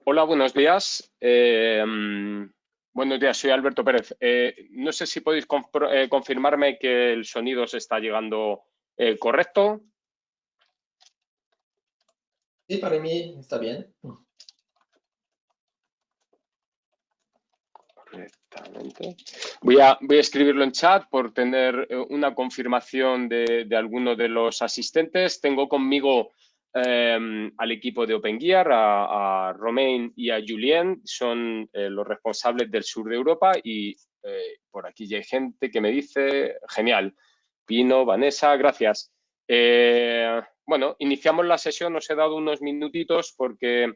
Hola, buenos días. Buenos días, soy Alberto Pérez. No sé si podéis confirmarme que el sonido se está llegando correcto. Sí, para mí está bien. Correctamente. Voy a escribirlo en chat por tener una confirmación de alguno de los asistentes. Tengo conmigo al equipo de Opengear, a Romain y a Julien, son los responsables del sur de Europa y por aquí ya hay gente que me dice, genial, Pino, Vanessa, gracias. Bueno, iniciamos la sesión, os he dado unos minutitos porque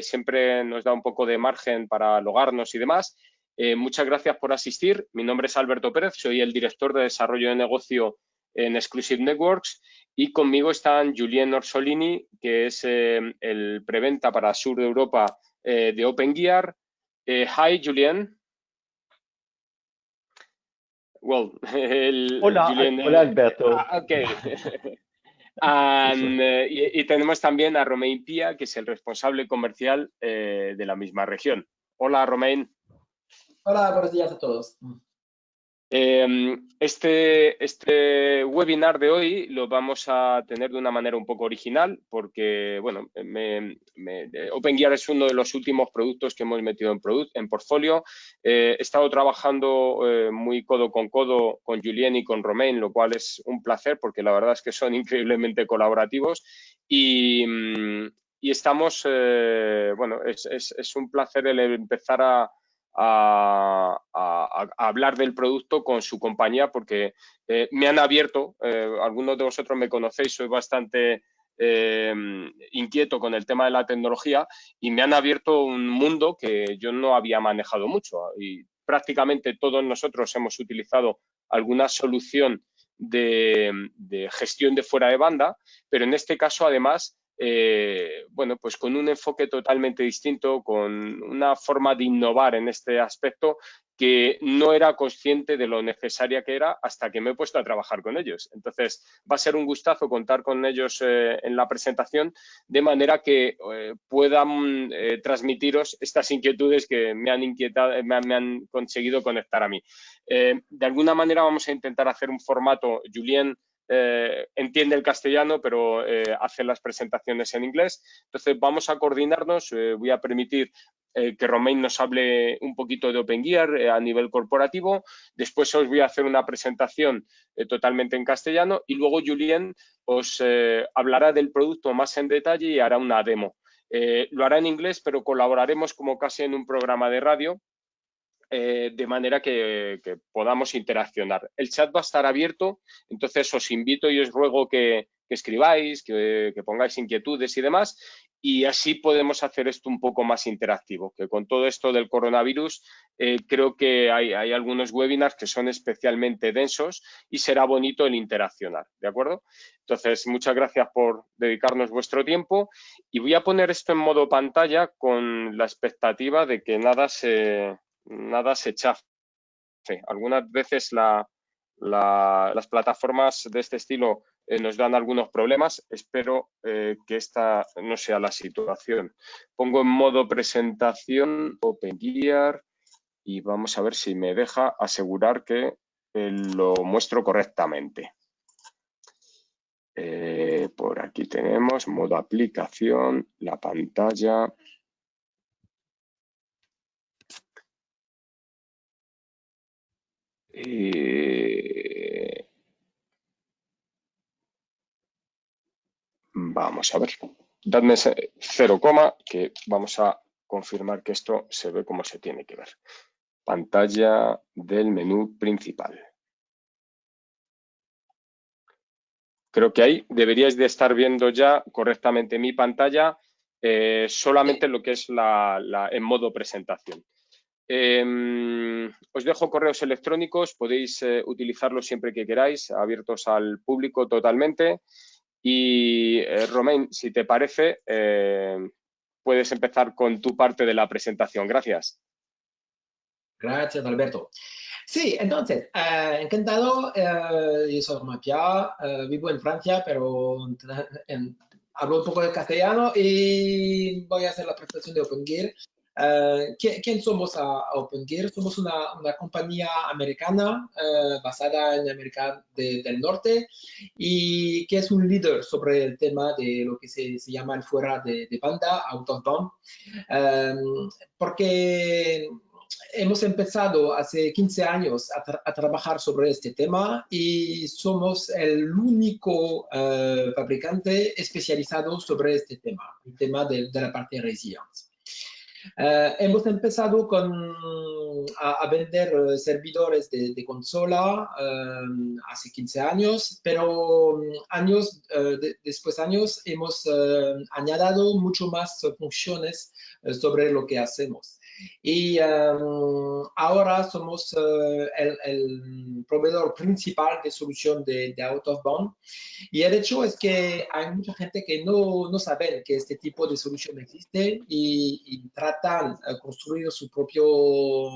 siempre nos da un poco de margen para logarnos y demás. Muchas gracias por asistir. Mi nombre es Alberto Pérez, soy el director de desarrollo de negocio en Exclusive Networks y conmigo están Julien Orsolini, que es el preventa para Sur de Europa de Opengear. Hi, Julien. Well, Hola, Julien. hola Alberto. Ok. Y tenemos también a Romain Pia, que es el responsable comercial de la misma región. Hola, Romain. Hola, buenos días a todos. Este webinar de hoy lo vamos a tener de una manera un poco original porque, bueno, Opengear es uno de los últimos productos que hemos metido en portfolio. He estado trabajando muy codo con Julien y con Romain, lo cual es un placer porque la verdad es que son increíblemente colaborativos y estamos, bueno, es un placer el empezar a hablar del producto con su compañía porque me han abierto, algunos de vosotros me conocéis, soy bastante inquieto con el tema de la tecnología y me han abierto un mundo que yo no había manejado mucho y prácticamente todos nosotros hemos utilizado alguna solución de gestión de fuera de banda, pero en este caso además bueno, pues con un enfoque totalmente distinto, con una forma de innovar en este aspecto que no era consciente de lo necesaria que era hasta que me he puesto a trabajar con ellos. Entonces, va a ser un gustazo contar con ellos en la presentación, de manera que puedan transmitiros estas inquietudes que me han inquietado, me han conseguido conectar a mí. De alguna manera vamos a intentar hacer un formato, Julien entiende el castellano, pero hace las presentaciones en inglés. Entonces, vamos a coordinarnos. Voy a permitir que Romain nos hable un poquito de Opengear a nivel corporativo. Después os voy a hacer una presentación totalmente en castellano y luego Julien os hablará del producto más en detalle y hará una demo. Lo hará en inglés, pero colaboraremos como casi en un programa de radio. De manera que podamos interaccionar. El chat va a estar abierto, entonces os invito y os ruego que escribáis, que pongáis inquietudes y demás, y así podemos hacer esto un poco más interactivo, que con todo esto del coronavirus creo que hay algunos webinars que son especialmente densos y será bonito el interaccionar, ¿de acuerdo? Entonces, muchas gracias por dedicarnos vuestro tiempo y voy a poner esto en modo pantalla con la expectativa de que nada se chafe. Algunas veces las plataformas de este estilo nos dan algunos problemas. Espero que esta no sea la situación. Pongo en modo presentación Opengear y vamos a ver si me deja asegurar que lo muestro correctamente. Por aquí tenemos modo aplicación, la pantalla. Vamos a ver. Dadme 0, que vamos a confirmar que esto se ve como se tiene que ver. Pantalla del menú principal. Creo que ahí deberíais de estar viendo ya correctamente mi pantalla, solamente lo que es en modo presentación. Os dejo correos electrónicos, podéis utilizarlos siempre que queráis, abiertos al público totalmente. Y Romain, si te parece, puedes empezar con tu parte de la presentación. Gracias. Gracias, Alberto. Sí, entonces, encantado. Yo soy Romain Pia, vivo en Francia, pero hablo un poco de castellano y voy a hacer la presentación de Opengear. ¿Quién somos a Opengear? Somos una compañía americana basada en América del Norte y que es un líder sobre el tema de lo que se llama el fuera de banda, out of band, porque hemos empezado hace 15 años a trabajar sobre este tema y somos el único fabricante especializado sobre este tema, el tema de la parte de resilience. Hemos empezado a vender servidores de consola hace 15 años, pero después años hemos añadido mucho más funciones sobre lo que hacemos. Y ahora somos el proveedor principal de solución de out of band. Y el hecho es que hay mucha gente que no sabe que este tipo de solución existe y tratan de construir su propio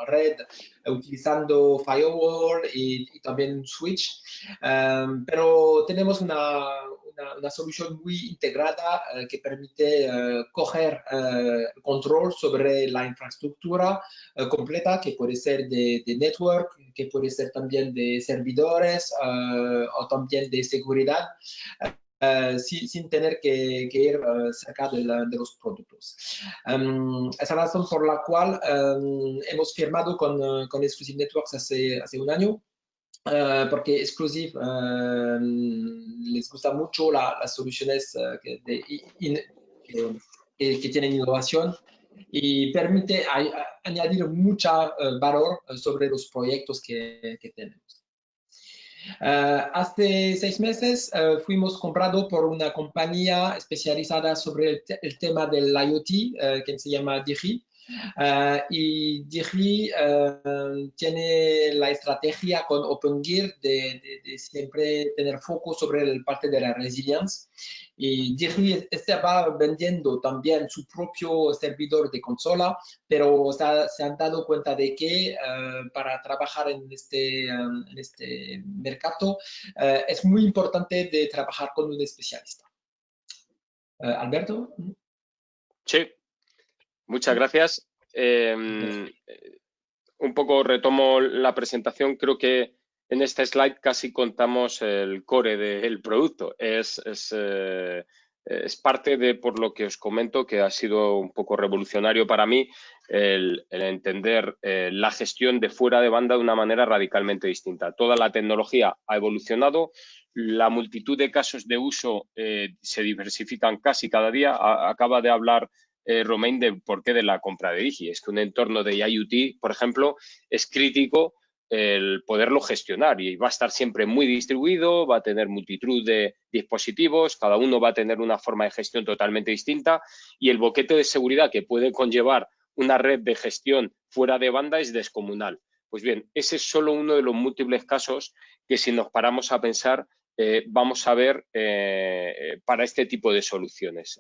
red utilizando firewall y también switch. Pero tenemos una solución muy integrada que permite coger control sobre la infraestructura completa, que puede ser de network, que puede ser también de servidores o también de seguridad, sin tener que ir cerca de los productos. Esa es la razón por la cual hemos firmado con Exclusive Networks hace un año. Porque Exclusive les gusta mucho las soluciones que tienen innovación y permite añadir mucho valor sobre los proyectos que tenemos. Hace 6 meses fuimos comprados por una compañía especializada sobre el tema del IoT que se llama Digi. Y Digi tiene la estrategia con Opengear de siempre tener foco sobre la parte de la resiliencia. Y Digi va vendiendo también su propio servidor de consola, pero se han dado cuenta de que para trabajar en este mercado es muy importante de trabajar con un especialista. Alberto. Sí, muchas gracias. Un poco retomo la presentación. Creo que en este slide casi contamos el core del producto. Es parte de, por lo que os comento, que ha sido un poco revolucionario para mí el entender la gestión de fuera de banda de una manera radicalmente distinta. Toda la tecnología ha evolucionado, la multitud de casos de uso se diversifican casi cada día. Acaba de hablar Romain del porqué de la compra de Digi. Es que un entorno de IoT, por ejemplo, es crítico el poderlo gestionar y va a estar siempre muy distribuido, va a tener multitud de dispositivos, cada uno va a tener una forma de gestión totalmente distinta y el boquete de seguridad que puede conllevar una red de gestión fuera de banda es descomunal. Pues bien, ese es solo uno de los múltiples casos que si nos paramos a pensar vamos a ver para este tipo de soluciones.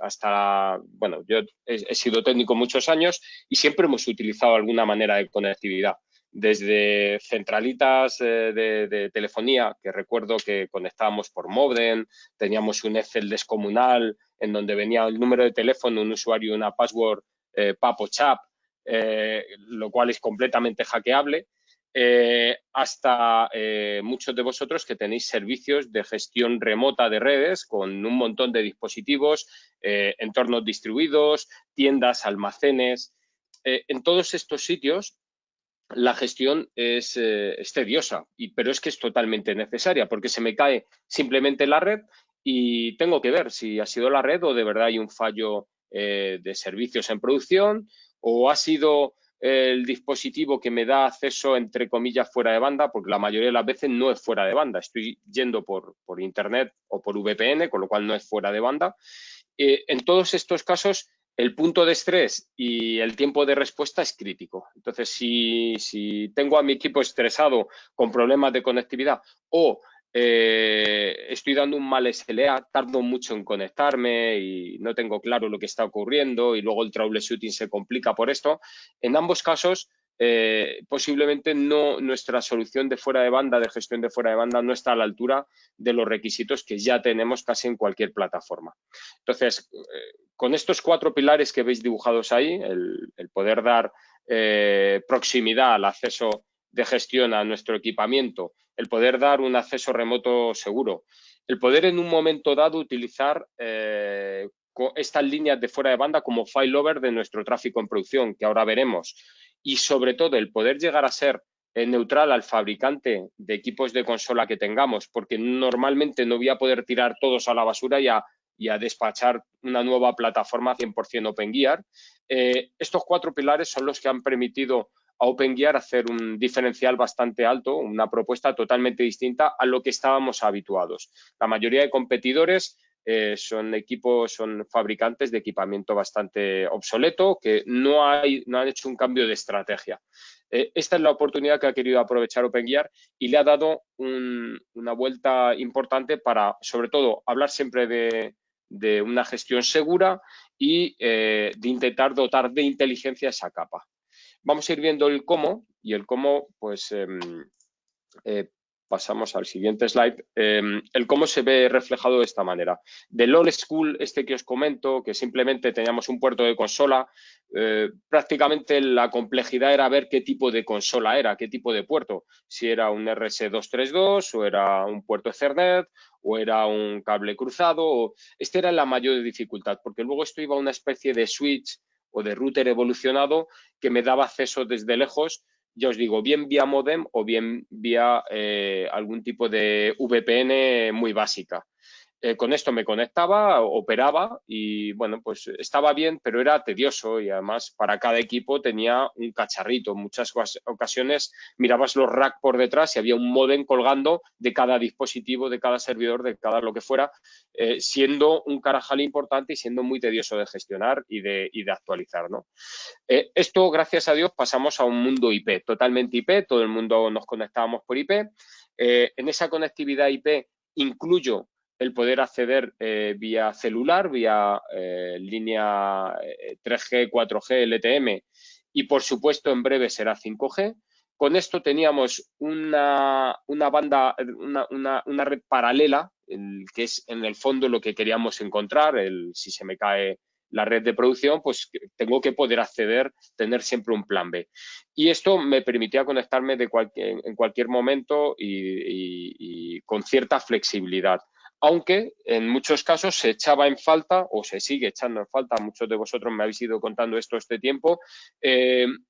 Bueno, yo he sido técnico muchos años y siempre hemos utilizado alguna manera de conectividad. Desde centralitas de telefonía, que recuerdo que conectábamos por módem, teníamos un Excel descomunal en donde venía el número de teléfono, un usuario y una password papo chap, lo cual es completamente hackeable. Hasta muchos de vosotros que tenéis servicios de gestión remota de redes con un montón de dispositivos, entornos distribuidos, tiendas, almacenes. En todos estos sitios la gestión es tediosa, pero es que es totalmente necesaria porque se me cae simplemente la red y tengo que ver si ha sido la red o de verdad hay un fallo de servicios en producción o ha sido el dispositivo que me da acceso, entre comillas, fuera de banda, porque la mayoría de las veces no es fuera de banda. Estoy yendo por internet o por VPN, con lo cual no es fuera de banda. En todos estos casos, el punto de estrés y el tiempo de respuesta es crítico. Entonces, si tengo a mi equipo estresado con problemas de conectividad o estoy dando un mal SLA, tardo mucho en conectarme y no tengo claro lo que está ocurriendo y luego el troubleshooting se complica por esto. En ambos casos, posiblemente nuestra solución de fuera de banda, de gestión de fuera de banda, no está a la altura de los requisitos que ya tenemos casi en cualquier plataforma. Entonces, con estos 4 pilares que veis dibujados ahí, el poder dar proximidad al acceso de gestión a nuestro equipamiento, el poder dar un acceso remoto seguro, el poder en un momento dado utilizar estas líneas de fuera de banda como failover de nuestro tráfico en producción, que ahora veremos, y sobre todo el poder llegar a ser neutral al fabricante de equipos de consola que tengamos, porque normalmente no voy a poder tirar todos a la basura y a despachar una nueva plataforma 100% Opengear. Estos 4 pilares son los que han permitido a Opengear hacer un diferencial bastante alto, una propuesta totalmente distinta a lo que estábamos habituados. La mayoría de competidores son fabricantes de equipamiento bastante obsoleto que no han hecho un cambio de estrategia. Esta es la oportunidad que ha querido aprovechar Opengear y le ha dado una vuelta importante para, sobre todo, hablar siempre de una gestión segura y de intentar dotar de inteligencia esa capa. Vamos a ir viendo el cómo, y el cómo, pues, pasamos al siguiente slide. El cómo se ve reflejado de esta manera. Del old school, que os comento, que simplemente teníamos un puerto de consola, prácticamente la complejidad era ver qué tipo de consola era, qué tipo de puerto. Si era un RS232 o era un puerto Ethernet o era un cable cruzado. Era la mayor dificultad, porque luego esto iba a una especie de switch o de router evolucionado que me daba acceso desde lejos, ya os digo, bien vía modem o bien vía algún tipo de VPN muy básica. Con esto me conectaba, operaba y, bueno, pues estaba bien, pero era tedioso y además para cada equipo tenía un cacharrito. En muchas ocasiones mirabas los racks por detrás y había un módem colgando de cada dispositivo, de cada servidor, de cada lo que fuera, siendo un carajal importante y siendo muy tedioso de gestionar y de actualizar, ¿no? Esto, gracias a Dios, pasamos a un mundo IP, totalmente IP, todo el mundo nos conectábamos por IP. En esa conectividad IP incluyo el poder acceder vía celular, vía línea 3G, 4G, LTM y, por supuesto, en breve será 5G. Con esto teníamos una banda, una red paralela, que es en el fondo lo que queríamos encontrar. Si se me cae la red de producción, pues tengo que poder acceder, tener siempre un plan B. Y esto me permitía conectarme en cualquier momento y con cierta flexibilidad. Aunque en muchos casos se echaba en falta, o se sigue echando en falta, muchos de vosotros me habéis ido contando esto este tiempo,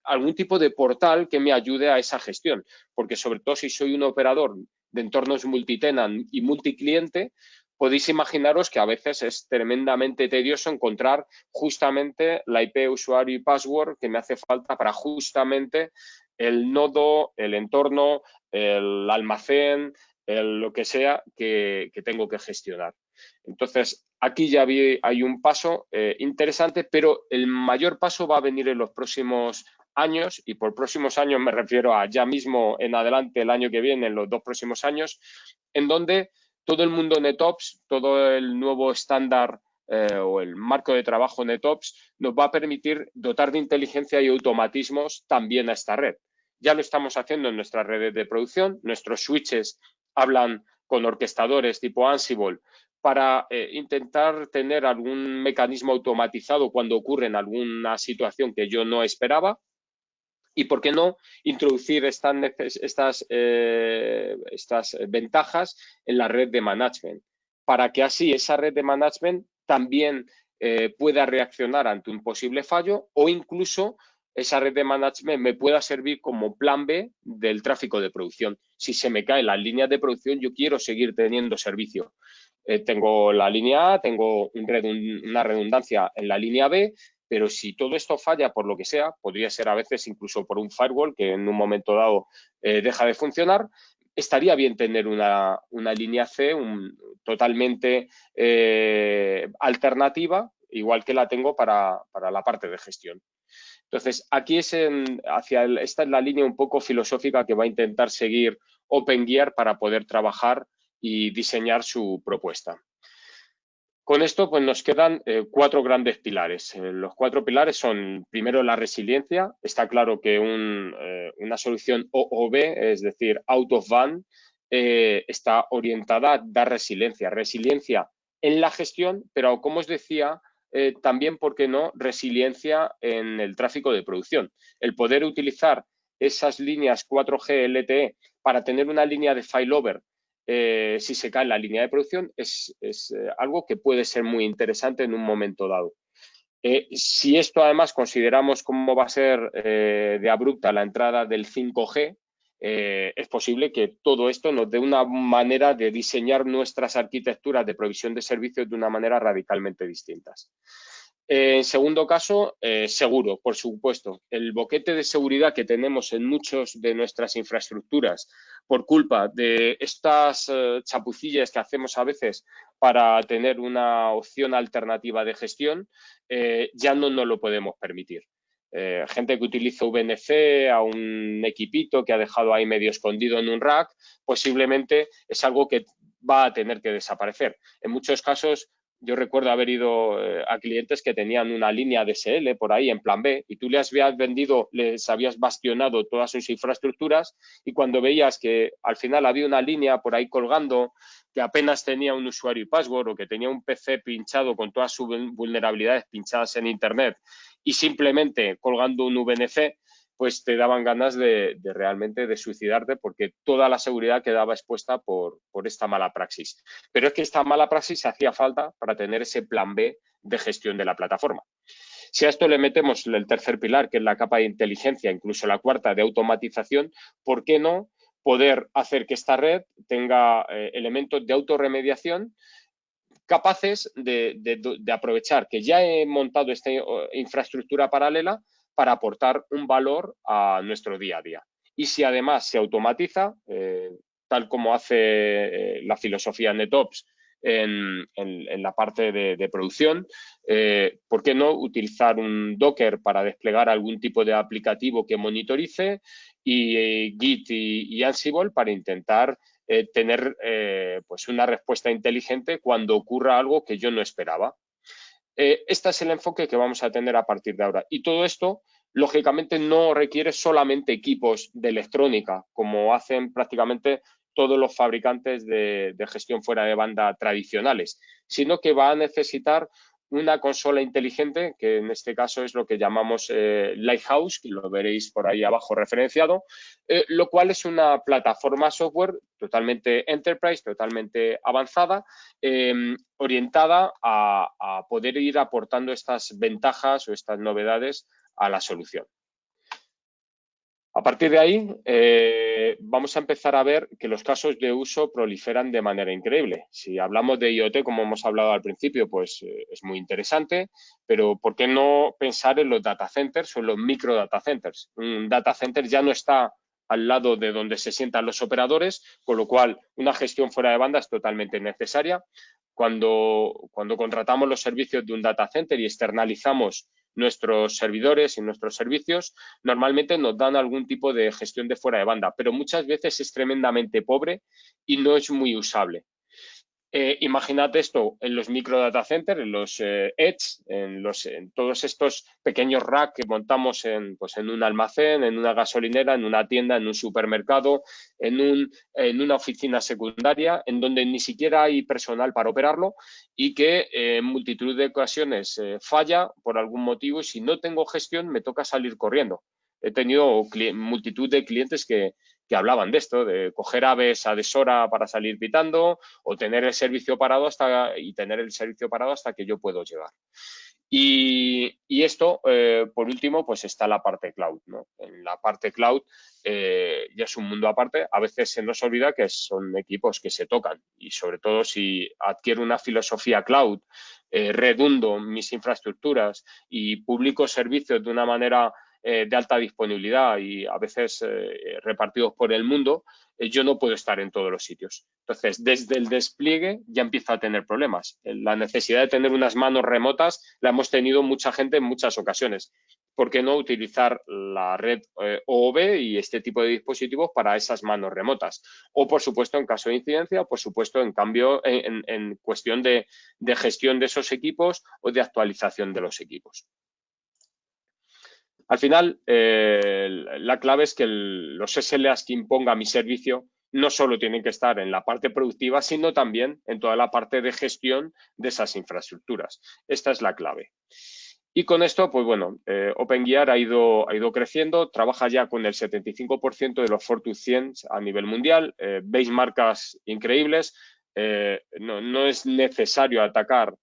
algún tipo de portal que me ayude a esa gestión. Porque sobre todo si soy un operador de entornos multitenant y multicliente, podéis imaginaros que a veces es tremendamente tedioso encontrar justamente la IP, usuario y password que me hace falta para justamente el nodo, el entorno, el almacén, lo que sea que tengo que gestionar. Entonces, aquí ya hay un paso interesante, pero el mayor paso va a venir en los próximos años, y por próximos años me refiero a ya mismo en adelante, el año que viene, en los 2 próximos años, en donde todo el mundo NetOps, todo el nuevo estándar o el marco de trabajo NetOps nos va a permitir dotar de inteligencia y automatismos también a esta red. Ya lo estamos haciendo en nuestras redes de producción. Nuestros switches hablan con orquestadores tipo Ansible para intentar tener algún mecanismo automatizado cuando ocurre en alguna situación que yo no esperaba. Y, ¿por qué no introducir estas ventajas en la red de management? Para que así esa red de management también pueda reaccionar ante un posible fallo, o incluso esa red de management me pueda servir como plan B del tráfico de producción. Si se me cae la línea de producción, yo quiero seguir teniendo servicio. Tengo la línea A, tengo una redundancia en la línea B, pero si todo esto falla por lo que sea, podría ser a veces incluso por un firewall que en un momento dado deja de funcionar, estaría bien tener una línea C totalmente alternativa, igual que la tengo para la parte de gestión. Entonces, aquí esta es la línea un poco filosófica que va a intentar seguir Opengear para poder trabajar y diseñar su propuesta. Con esto pues nos quedan 4 grandes pilares. Los 4 pilares son, primero, la resiliencia. Está claro que una solución OOB, es decir, out of band, está orientada a dar resiliencia. Resiliencia en la gestión, pero como os decía, también, ¿por qué no?, resiliencia en el tráfico de producción. El poder utilizar esas líneas 4G LTE para tener una línea de failover si se cae la línea de producción es algo que puede ser muy interesante en un momento dado. Si esto además consideramos cómo va a ser de abrupta la entrada del 5G, es posible que todo esto nos dé una manera de diseñar nuestras arquitecturas de provisión de servicios de una manera radicalmente distintas. En segundo caso, seguro, por supuesto. El boquete de seguridad que tenemos en muchas de nuestras infraestructuras por culpa de estas chapucillas que hacemos a veces para tener una opción alternativa de gestión, ya no nos lo podemos permitir. Gente que utiliza VNC a un equipito que ha dejado ahí medio escondido en un rack, posiblemente es algo que va a tener que desaparecer. En muchos casos, yo recuerdo haber ido a clientes que tenían una línea DSL por ahí en plan B y tú les habías vendido, les habías bastionado todas sus infraestructuras y cuando veías que al final había una línea por ahí colgando que apenas tenía un usuario y password o que tenía un PC pinchado con todas sus vulnerabilidades pinchadas en Internet y simplemente colgando un VNC, pues te daban ganas de realmente de suicidarte porque toda la seguridad quedaba expuesta por esta mala praxis. Pero es que esta mala praxis hacía falta para tener ese plan B de gestión de la plataforma. Si a esto le metemos el tercer pilar, que es la capa de inteligencia, incluso la cuarta de automatización, ¿por qué no poder hacer que esta red tenga elementos de autorremediación capaces de aprovechar que ya he montado esta infraestructura paralela para aportar un valor a nuestro día a día? Y si además se automatiza, tal como hace la filosofía NetOps en la parte de producción, ¿por qué no utilizar un Docker para desplegar algún tipo de aplicativo que monitorice y Git y Ansible para intentar tener pues una respuesta inteligente cuando ocurra algo que yo no esperaba? Este es el enfoque que vamos a tener a partir de ahora. Y todo esto, lógicamente, no requiere solamente equipos de electrónica, como hacen prácticamente todos los fabricantes de gestión fuera de banda tradicionales, sino que va a necesitar una consola inteligente, que en este caso es lo que llamamos Lighthouse, que lo veréis por ahí abajo referenciado, lo cual es una plataforma software totalmente enterprise, totalmente avanzada, orientada a poder ir aportando estas ventajas o estas novedades a la solución. A partir de ahí, vamos a empezar a ver que los casos de uso proliferan de manera increíble. Si hablamos de IoT, como hemos hablado al principio, pues es muy interesante, pero ¿por qué no pensar en los data centers o en los micro data centers? Un data center ya no está al lado de donde se sientan los operadores, con lo cual una gestión fuera de banda es totalmente necesaria. Cuando contratamos los servicios de un data center y externalizamos nuestros servidores y nuestros servicios, normalmente nos dan algún tipo de gestión de fuera de banda, pero muchas veces es tremendamente pobre y no es muy usable. Imagínate esto en los micro data centers, en los edge, en todos estos pequeños racks que montamos en un almacén, en una gasolinera, en una tienda, en un supermercado, en una oficina secundaria, en donde ni siquiera hay personal para operarlo y que en multitud de ocasiones falla por algún motivo y si no tengo gestión me toca salir corriendo. He tenido multitud de clientes que hablaban de esto, de coger aves a deshora para salir pitando o tener el servicio parado hasta que yo puedo llegar. Y esto, por último, pues está la parte cloud, ¿no? En la parte cloud ya es un mundo aparte. A veces se nos olvida que son equipos que se tocan y sobre todo si adquiero una filosofía cloud, redundo mis infraestructuras y publico servicios de una manera de alta disponibilidad y a veces repartidos por el mundo, yo no puedo estar en todos los sitios. Entonces, desde el despliegue ya empiezo a tener problemas. La necesidad de tener unas manos remotas la hemos tenido mucha gente en muchas ocasiones. ¿por qué no utilizar la red OOB y este tipo de dispositivos para esas manos remotas? O, por supuesto, en caso de incidencia, o, por supuesto, en cuestión de gestión de esos equipos o de actualización de los equipos. Al final, la clave es que los SLAs que imponga mi servicio no solo tienen que estar en la parte productiva, sino también en toda la parte de gestión de esas infraestructuras. Esta es la clave. Y con esto, pues bueno, Opengear ha ido creciendo, trabaja ya con el 75% de los Fortune 100 a nivel mundial, veis marcas increíbles. No es necesario atacar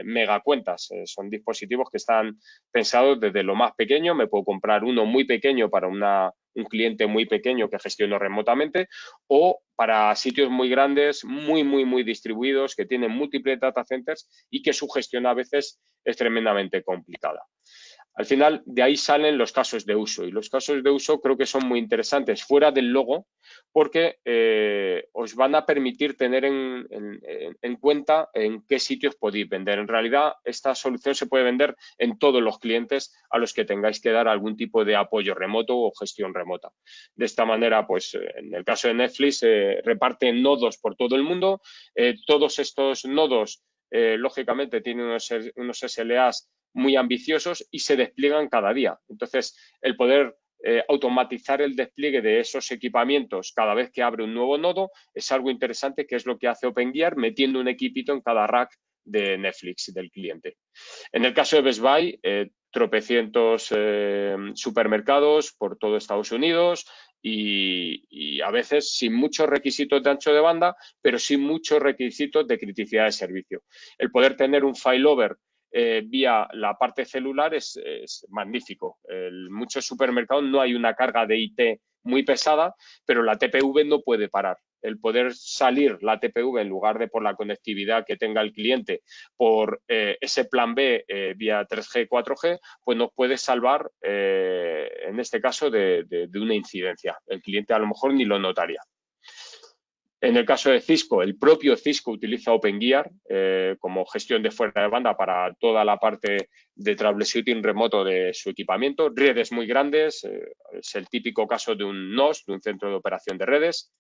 megacuentas, son dispositivos que están pensados desde lo más pequeño. Me puedo comprar uno muy pequeño para un cliente muy pequeño que gestiono remotamente, o para sitios muy grandes, muy distribuidos, que tienen múltiples data centers y que su gestión a veces es tremendamente complicada. Al final, de ahí salen los casos de uso, y los casos de uso creo que son muy interesantes fuera del logo, porque os van a permitir tener en cuenta en qué sitios podéis vender. En realidad, esta solución se puede vender en todos los clientes a los que tengáis que dar algún tipo de apoyo remoto o gestión remota. De esta manera, pues en el caso de Netflix, reparte nodos por todo el mundo. Todos estos nodos, lógicamente, tienen unos SLAs muy ambiciosos y se despliegan cada día. Entonces, el poder automatizar el despliegue de esos equipamientos cada vez que abre un nuevo nodo es algo interesante, que es lo que hace Opengear, metiendo un equipito en cada rack de Netflix del cliente. En el caso de Best Buy, tropecientos supermercados por todo Estados Unidos y a veces sin muchos requisitos de ancho de banda, pero sin muchos requisitos de criticidad de servicio. El poder tener un failover vía la parte celular es magnífico. En muchos supermercados no hay una carga de IT muy pesada, pero la TPV no puede parar. El poder salir la TPV en lugar de por la conectividad que tenga el cliente por ese plan B vía 3G, 4G, pues nos puede salvar, en este caso, de una incidencia. El cliente a lo mejor ni lo notaría. En el caso de Cisco, el propio Cisco utiliza Opengear como gestión de fuera de banda para toda la parte de troubleshooting remoto de su equipamiento. Redes muy grandes, es el típico caso de un NOS, de un centro de operación de redes.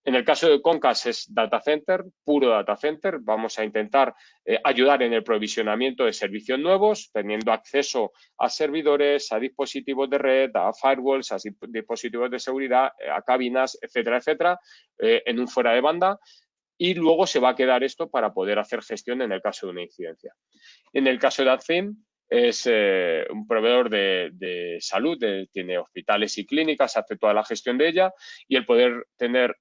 En el caso de Concas es data center, puro data center. Vamos a intentar ayudar en el provisionamiento de servicios nuevos, teniendo acceso a servidores, a dispositivos de red, a firewalls, a dispositivos de seguridad, a cabinas, etcétera, etcétera, en un fuera de banda. Y luego se va a quedar esto para poder hacer gestión en el caso de una incidencia. En el caso de AdFin, es un proveedor de salud, tiene hospitales y clínicas, hace toda la gestión de ella, y el poder tener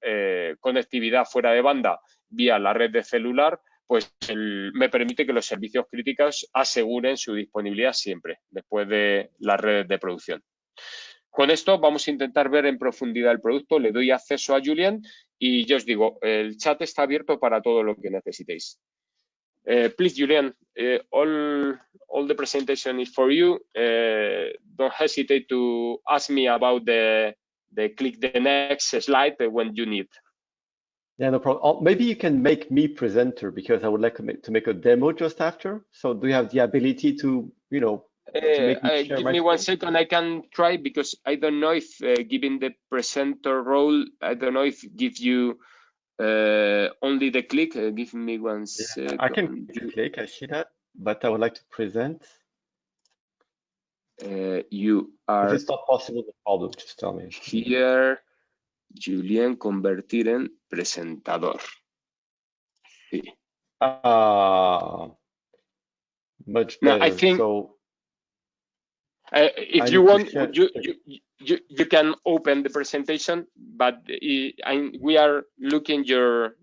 conectividad fuera de banda vía la red de celular, pues me permite que los servicios críticos aseguren su disponibilidad siempre, después de las redes de producción. Con esto vamos a intentar ver en profundidad el producto. Le doy acceso a Julián y yo os digo, el chat está abierto para todo lo que necesitéis. Please, Julian, all the presentation is for you. Don't hesitate to ask me about the click the next slide when you need. Yeah, no problem. Maybe you can make me presenter, because I would like to make a demo just after. So do you have the ability to, to make me share give my me 1 second. I can try, because I don't know if giving the presenter role, I don't know if gives you only the click. Give me 1 second. I can click, I see that, but I would like to present. You are. If it's not possible, no problem, just tell me. Here, Julián, convertir en presentador. Sí. Much better. No, I think, so if you want, you can open the presentation, but we are looking your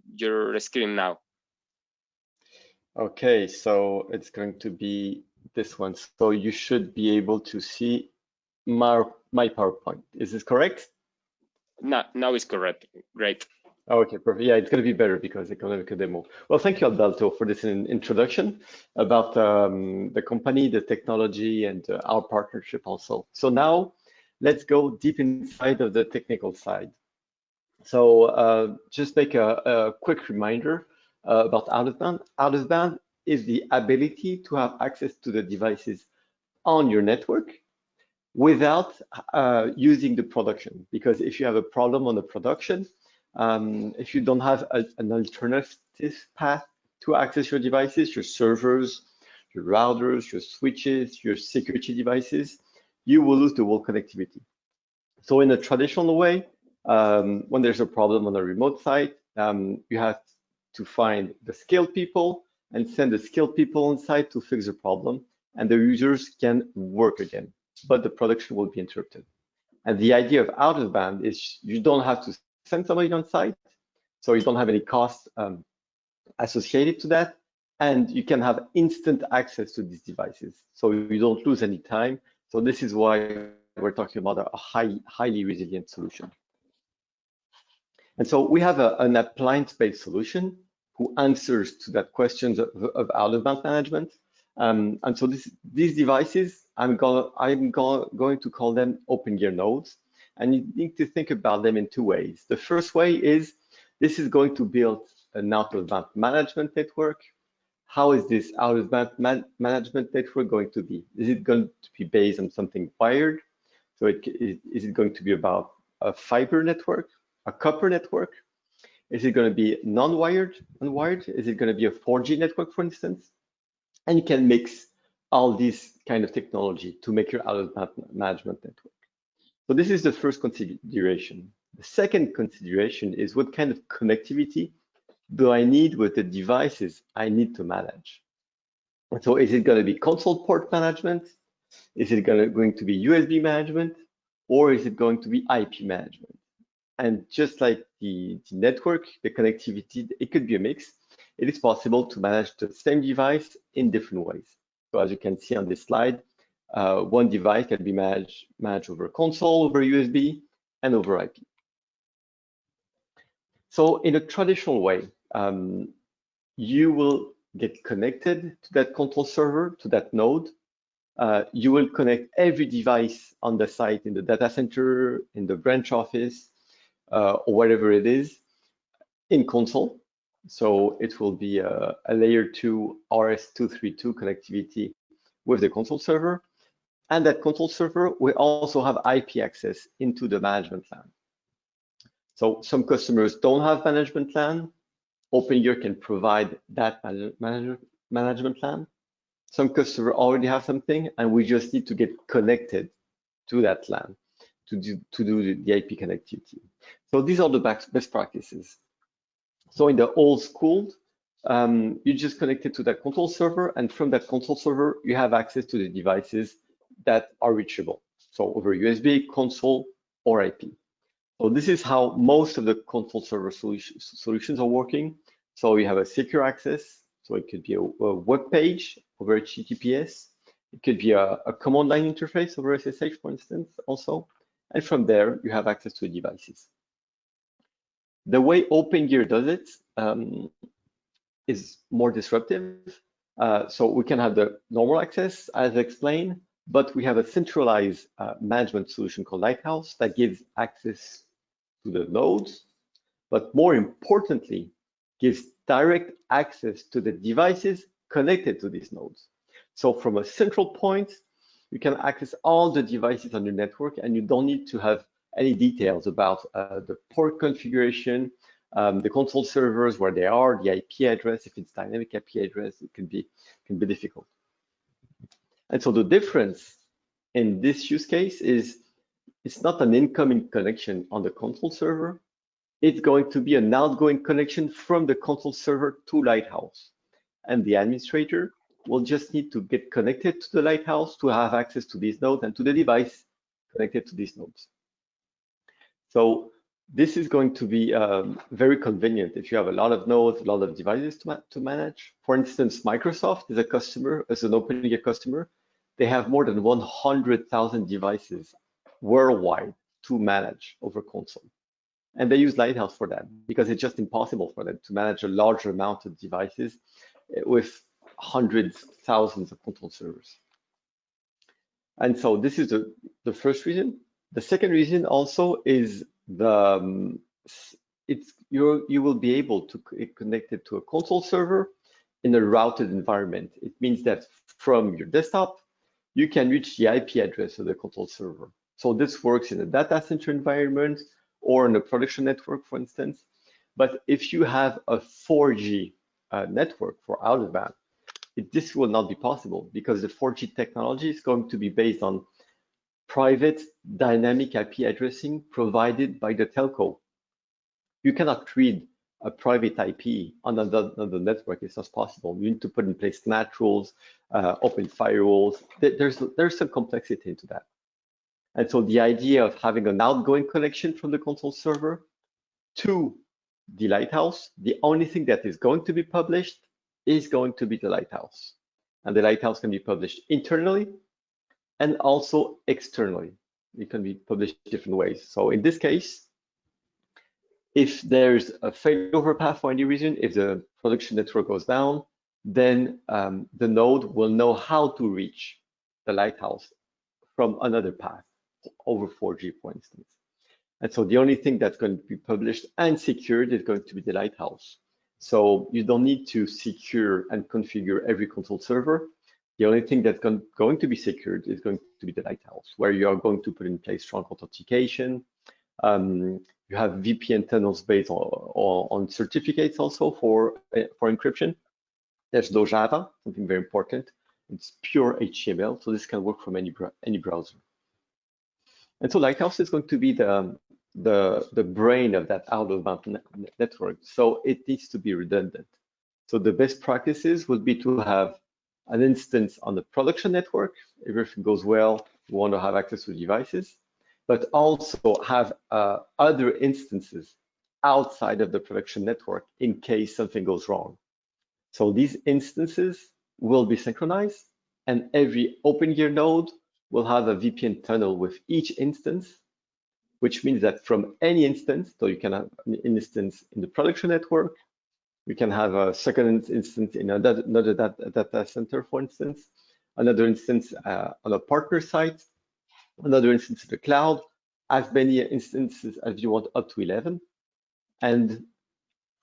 screen now. Okay, so it's going to be this one. So you should be able to see my PowerPoint. Is this correct? No, now it's correct. Great. Okay, perfect. Yeah, it's going to be better because it's going to make a demo. Well, thank you, Alberto, for this introduction about the company, the technology, and our partnership also. So now let's go deep inside of the technical side. So just make a quick reminder about out-of-band. Out-of-band is the ability to have access to the devices on your network without using the production. Because if you have a problem on the production, if you don't have an alternative path to access your devices, your servers, your routers, your switches, your security devices, you will lose the whole connectivity. So in a traditional way, when there's a problem on a remote site, you have to find the skilled people and send the skilled people on site to fix the problem, and the users can work again, but the production will be interrupted. And the idea of out of band is you don't have to send somebody on site, so you don't have any costs associated to that, and you can have instant access to these devices, so you don't lose any time. So this is why we're talking about a highly resilient solution. And so we have an appliance-based solution who answers to that questions of out-of-band management. And so these devices, I'm going to call them Opengear nodes. And you need to think about them in two ways. The first way is this is going to build an out-of-band management network. How is this out-of-band management network going to be? Is it going to be based on something wired? So is it going to be about a fiber network, a copper network? Is it going to be non-wired, unwired? Is it going to be a 4G network, for instance? And you can mix all these kind of technology to make your out-of-band management network. So this is the first consideration. The second consideration is what kind of connectivity do I need with the devices I need to manage? And so is it going to be console port management? Is it going to be USB management? Or is it going to be IP management? And just like the network, the connectivity, it could be a mix. It is possible to manage the same device in different ways. So as you can see on this slide, one device can be managed over console, over USB, and over IP. So in a traditional way, you will get connected to that control server, to that node. You will connect every device on the site, in the data center, in the branch office, or whatever it is, in console. So it will be a layer 2 RS-232 connectivity with the console server. And that console server will also have IP access into the management LAN. So some customers don't have management LAN. Opengear can provide that management LAN. Some customers already have something, and we just need to get connected to that LAN to do the IP connectivity. So these are the best practices. So in the old school, you just connect it to that console server, and from that console server, you have access to the devices that are reachable. So over USB, console, or IP. So this is how most of the console server solutions are working. So you have a secure access. So it could be a web page over HTTPS. It could be a command line interface over SSH, for instance, also. And from there, you have access to the devices. The way Opengear does it is more disruptive. So we can have the normal access, as explained, but we have a centralized management solution called Lighthouse that gives access to the nodes, but more importantly, gives direct access to the devices connected to these nodes. So from a central point, you can access all the devices on your network, and you don't need to have any details about the port configuration, the console servers, where they are, the IP address. If it's dynamic IP address, it can be difficult. And so the difference in this use case is it's not an incoming connection on the console server. It's going to be an outgoing connection from the console server to Lighthouse. And the administrator will just need to get connected to the Lighthouse to have access to these nodes and to the device connected to these nodes. So this is going to be very convenient if you have a lot of nodes, a lot of devices to manage. For instance, Microsoft is a customer, as an Opengear customer. They have more than 100,000 devices worldwide to manage over console. And they use Lighthouse for that because it's just impossible for them to manage a large amount of devices with hundreds, thousands of control servers. And so this is the first reason. The second reason also is you will be able to connect it to a console server in a routed environment. It means that from your desktop, you can reach the IP address of the control server. So this works in a data center environment or in a production network, for instance. But if you have a 4G network for out of band, this will not be possible because the 4G technology is going to be based on private dynamic IP addressing provided by the telco. You cannot read a private IP on another network. It's not possible. You need to put in place NAT rules, open firewalls. There's some complexity into that. And so the idea of having an outgoing connection from the console server to the lighthouse, the only thing that is going to be published is going to be the lighthouse. And the lighthouse can be published internally and also externally. It can be published different ways. So in this case, if there's a failover path for any reason, if the production network goes down, then the node will know how to reach the lighthouse from another path over 4G, for instance. And so the only thing that's going to be published and secured is going to be the lighthouse. So you don't need to secure and configure every console server. The only thing that's going to be secured is going to be the lighthouse, where you are going to put in place strong authentication. You have VPN tunnels based on certificates also for encryption. There's no Java, something very important. It's pure HTML, so this can work from any browser. And so Lighthouse is going to be the brain of that out-of-band network. So it needs to be redundant. So the best practices would be to have an instance on the production network. If everything goes well, you want to have access to devices, but also have other instances outside of the production network in case something goes wrong. So these instances will be synchronized, and every Opengear node will have a VPN tunnel with each instance, which means that from any instance, so you can have an instance in the production network, you can have a second instance in another data center, for instance, another instance on a partner site, another instance in the cloud, as many instances as you want, up to 11. And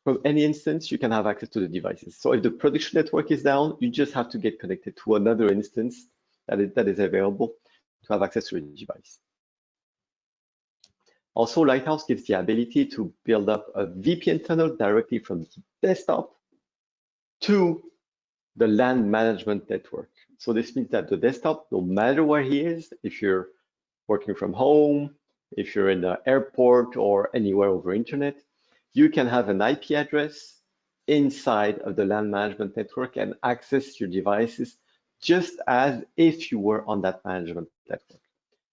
from any instance, you can have access to the devices. So if the production network is down, you just have to get connected to another instance that is available to have access to the device. Also, Lighthouse gives the ability to build up a VPN tunnel directly from the desktop to the LAN management network. So this means that the desktop, no matter where he is, if you're working from home, if you're in the airport or anywhere over internet, you can have an IP address inside of the LAN management network and access your devices just as if you were on that management network.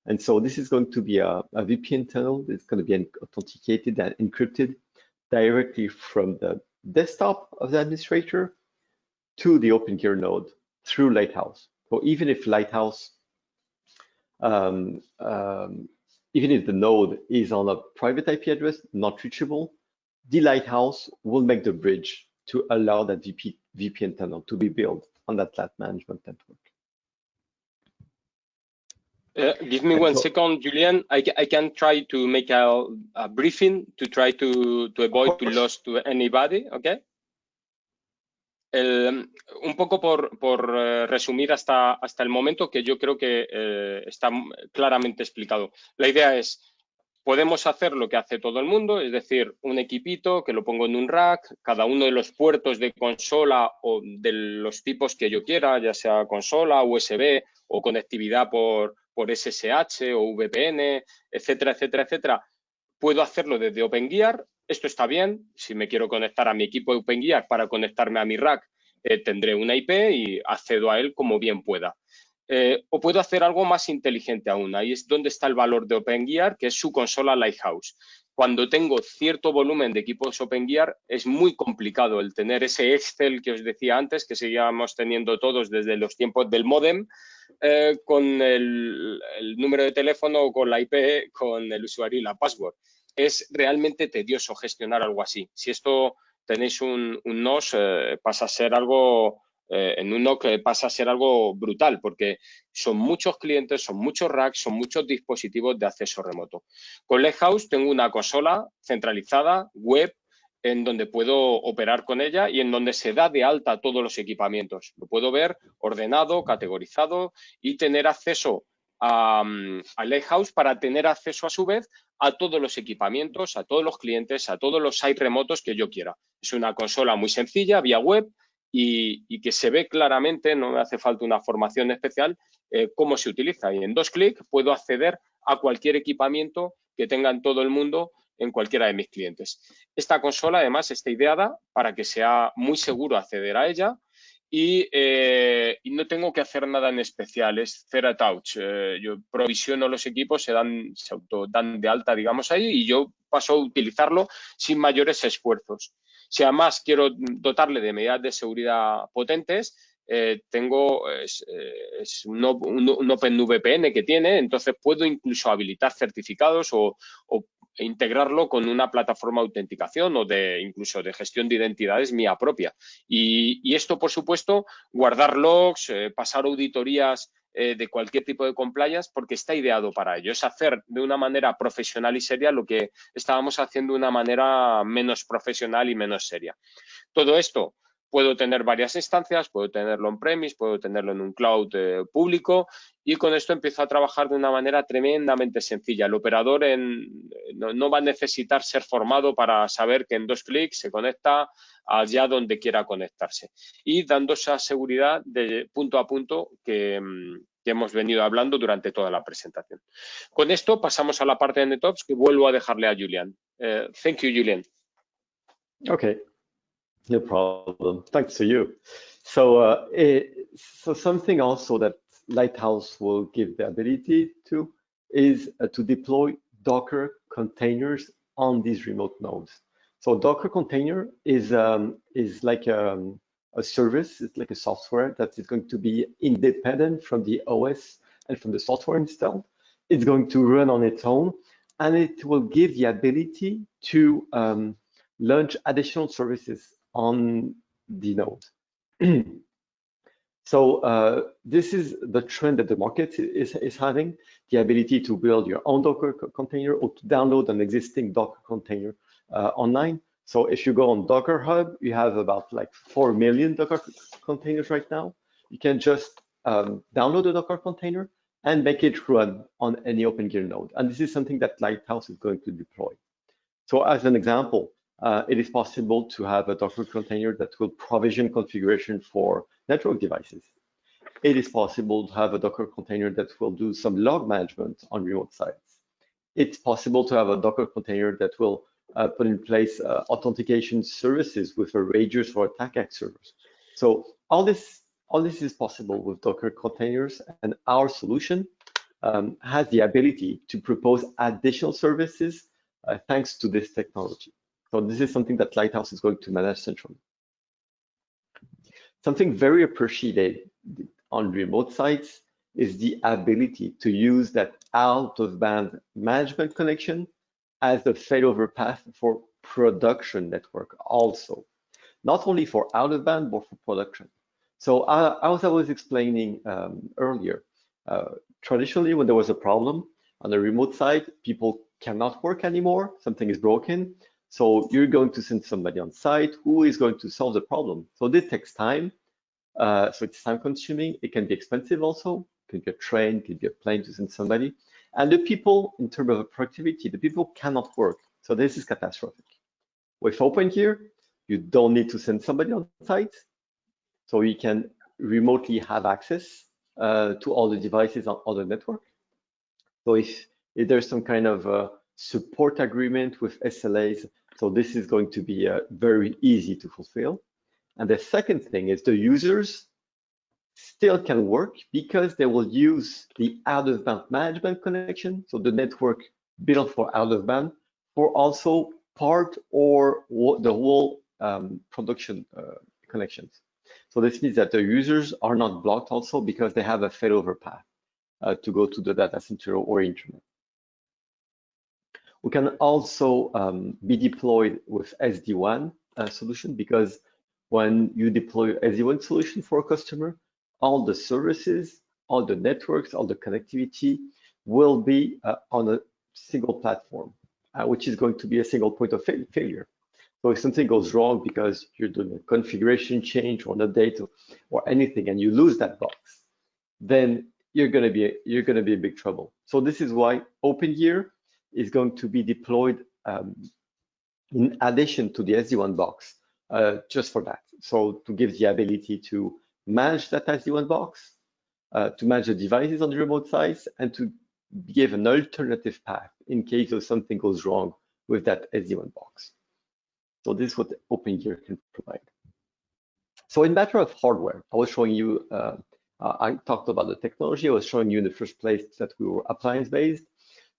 And so this is going to be a VPN tunnel. It's going to be authenticated and encrypted directly from the desktop of the administrator to the Opengear node through Lighthouse. So even if Lighthouse, even if the node is on a private IP address, not reachable, the Lighthouse will make the bridge to allow that VPN tunnel to be built on that LAN management network. Give me one second, Julien. I can try to make a briefing to try to avoid to lose to anybody, okay? Un poco por resumir hasta el momento, que yo creo que está claramente explicado. La idea es, podemos hacer lo que hace todo el mundo, es decir, un equipito que lo pongo en un rack, cada uno de los puertos de consola o de los tipos que yo quiera, ya sea consola, USB o conectividad por SSH o VPN, etcétera, etcétera, etcétera. Puedo hacerlo desde Opengear. Esto está bien. Si me quiero conectar a mi equipo de Opengear para conectarme a mi rack, tendré una IP y accedo a él como bien pueda. O puedo hacer algo más inteligente aún. Ahí es donde está el valor de Opengear, que es su consola Lighthouse. Cuando tengo cierto volumen de equipos Opengear, es muy complicado el tener ese Excel que os decía antes, que seguíamos teniendo todos desde los tiempos del módem, con el número de teléfono o con la IP, con el usuario y la password. Es realmente tedioso gestionar algo así. Si esto tenéis un NOS, pasa a ser algo... en un NOC pasa a ser algo brutal, porque son muchos clientes, son muchos racks, son muchos dispositivos de acceso remoto. Con Lighthouse tengo una consola centralizada, web, en donde puedo operar con ella y en donde se da de alta todos los equipamientos. Lo puedo ver ordenado, categorizado y tener acceso al Lighthouse para tener acceso a su vez a todos los equipamientos, a todos los clientes, a todos los sites remotos que yo quiera. Es una consola muy sencilla, vía web, y que se ve claramente, no me hace falta una formación especial, cómo se utiliza. Y en 2 clics puedo acceder a cualquier equipamiento que tenga en todo el mundo en cualquiera de mis clientes. Esta consola además está ideada para que sea muy seguro acceder a ella y no tengo que hacer nada en especial, es Zero Touch. Yo provisiono los equipos, se autodan de alta, digamos, ahí, y yo paso a utilizarlo sin mayores esfuerzos. Si además quiero dotarle de medidas de seguridad potentes, tengo un OpenVPN que tiene, entonces puedo incluso habilitar certificados o integrarlo con una plataforma de autenticación o incluso de gestión de identidades mía propia. Y esto, por supuesto, guardar logs, pasar auditorías de cualquier tipo de compliance, porque está ideado para ello. Es hacer de una manera profesional y seria lo que estábamos haciendo de una manera menos profesional y menos seria. Todo esto puedo tener varias instancias, puedo tenerlo on-premise, puedo tenerlo en un cloud público, y con esto empiezo a trabajar de una manera tremendamente sencilla. El operador no va a necesitar ser formado para saber que en 2 clics se conecta allá donde quiera conectarse, y dando esa seguridad de punto a punto que hemos venido hablando durante toda la presentación. Con esto pasamos a la parte de NetOps, que vuelvo a dejarle a Julian. Thank you, Julian. Okay. No problem. Thanks to you. So, so something also that Lighthouse will give the ability to is to deploy Docker containers on these remote nodes. So Docker container is like a service. It's like a software that is going to be independent from the OS and from the software installed. It's going to run on its own, and it will give the ability to launch additional services on the node. So this is the trend that the market is having, the ability to build your own Docker container or to download an existing Docker container online. So if you go on Docker Hub, you have about like 4 million Docker containers right now. You can just download a Docker container and make it run on any Opengear node. And this is something that Lighthouse is going to deploy. So as an example, it is possible to have a Docker container that will provision configuration for network devices. It is possible to have a Docker container that will do some log management on remote sites. It's possible to have a Docker container that will put in place authentication services with a radius for attack servers. So all this is possible with Docker containers, and our solution has the ability to propose additional services thanks to this technology. So this is something that Lighthouse is going to manage centrally. Something very appreciated on remote sites is the ability to use that out-of-band management connection as a failover path for production network also. Not only for out-of-band, but for production. So as I was explaining earlier, traditionally when there was a problem on a remote site, people cannot work anymore, something is broken. So you're going to send somebody on site who is going to solve the problem. So this takes time. So it's time consuming. It can be expensive also. It can be a train, it can be a plane to send somebody. And the people, in terms of productivity, the people cannot work. So this is catastrophic. With Opengear, you don't need to send somebody on site. So you can remotely have access to all the devices on the network. So if there's some kind of support agreement with SLAs, so this is going to be very easy to fulfill. And the second thing is the users still can work because they will use the out-of-band management connection, so the network built for out-of-band, for also part or the whole production connections. So this means that the users are not blocked also because they have a failover path to go to the data center or internet. We can also be deployed with SD-WAN solution, because when you deploy SD-WAN solution for a customer, all the services, all the networks, all the connectivity will be on a single platform, which is going to be a single point of failure. So if something goes wrong because you're doing a configuration change or an update or anything, and you lose that box, then you're gonna be in big trouble. So this is why Opengear is going to be deployed in addition to the SD-WAN box, just for that. So to give the ability to manage that SD-WAN box, to manage the devices on the remote sites, and to give an alternative path in case of something goes wrong with that SD-WAN box. So this is what Opengear can provide. So in matter of hardware, I was showing you, I talked about the technology. I was showing you in the first place that we were appliance-based.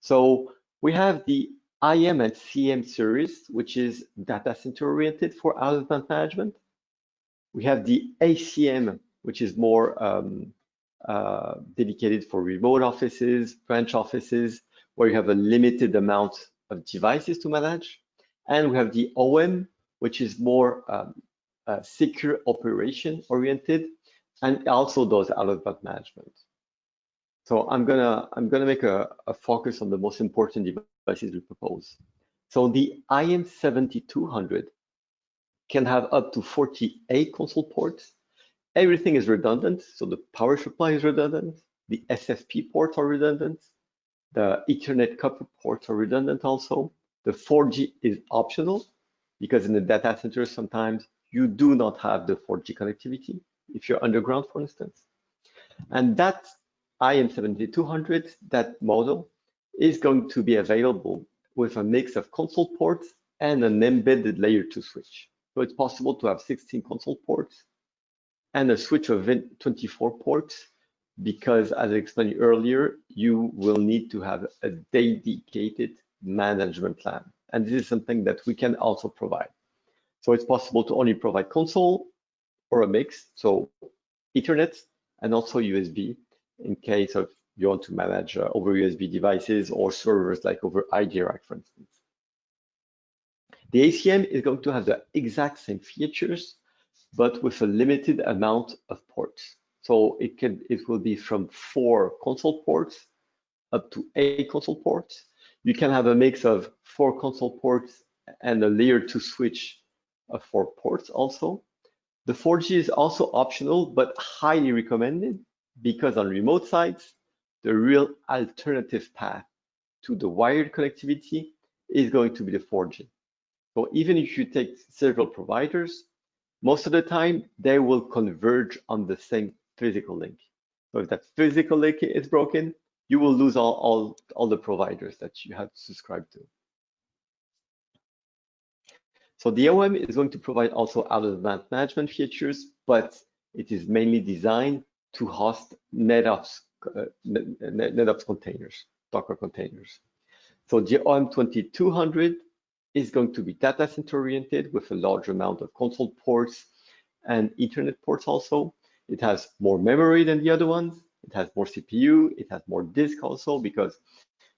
So we have the IM and CM series, which is data center oriented for out-of-band management. We have the ACM, which is more dedicated for remote offices, branch offices, where you have a limited amount of devices to manage. And we have the OM, which is more secure operation oriented, and also does out-of-band management. So I'm gonna make a focus on the most important devices we propose. So the IM7200 can have up to 48 console ports. Everything is redundant, so the power supply is redundant, the SFP ports are redundant, the Ethernet copper ports are redundant also. The 4G is optional because in the data center sometimes you do not have the 4G connectivity if you're underground, for instance. And that IM7200, that model, is going to be available with a mix of console ports and an embedded layer 2 switch. So it's possible to have 16 console ports and a switch of 24 ports, because as I explained earlier, you will need to have a dedicated management plan. And this is something that we can also provide. So it's possible to only provide console or a mix, so Ethernet and also USB, in case of you want to manage over USB devices or servers like over iDirect, for instance. The ACM is going to have the exact same features, but with a limited amount of ports. So it will be from 4 console ports up to 8 console ports. You can have a mix of 4 console ports and a layer 2 switch of 4 ports also. The 4G is also optional, but highly recommended, because on remote sites, the real alternative path to the wired connectivity is going to be the 4G. So even if you take several providers, most of the time they will converge on the same physical link. So if that physical link is broken, you will lose all the providers that you have to subscribe to. So the OM is going to provide also out-of-band management features, but it is mainly designed to host NetOps containers, Docker containers. So the OM2200 is going to be data center oriented with a large amount of console ports and Ethernet ports also. It has more memory than the other ones. It has more CPU. It has more disk also, because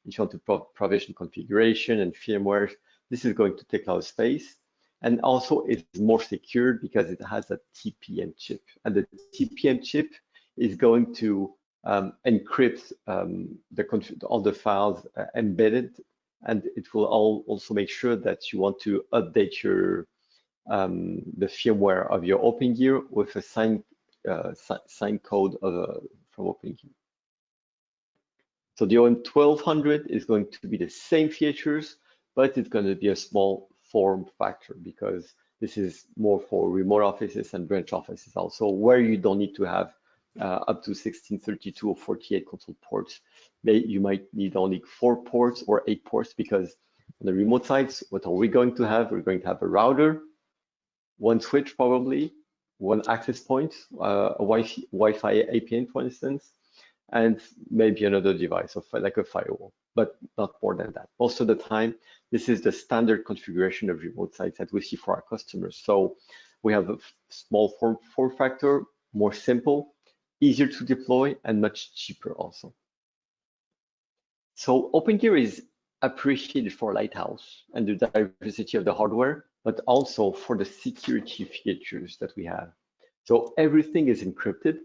if you want to provision configuration and firmware, this is going to take a lot of space. And also it's more secured because it has a TPM chip. And the TPM chip is going to encrypt all the files embedded, and it will also make sure that you want to update your the firmware of your Opengear with a signed code from Opengear. So the OM1200 is going to be the same features, but it's going to be a small form factor, because this is more for remote offices and branch offices also, where you don't need to have up to 16, 32, or 48 console ports. You might need only 4 ports or 8 ports, because on the remote sites, what are we going to have? We're going to have a router, 1 switch probably, 1 access point, a Wi-Fi APN, for instance, and maybe another device, like a firewall, but not more than that. Most of the time, this is the standard configuration of remote sites that we see for our customers. So we have a small form factor, more simple, easier to deploy, and much cheaper also. So Opengear is appreciated for Lighthouse and the diversity of the hardware, but also for the security features that we have. So everything is encrypted.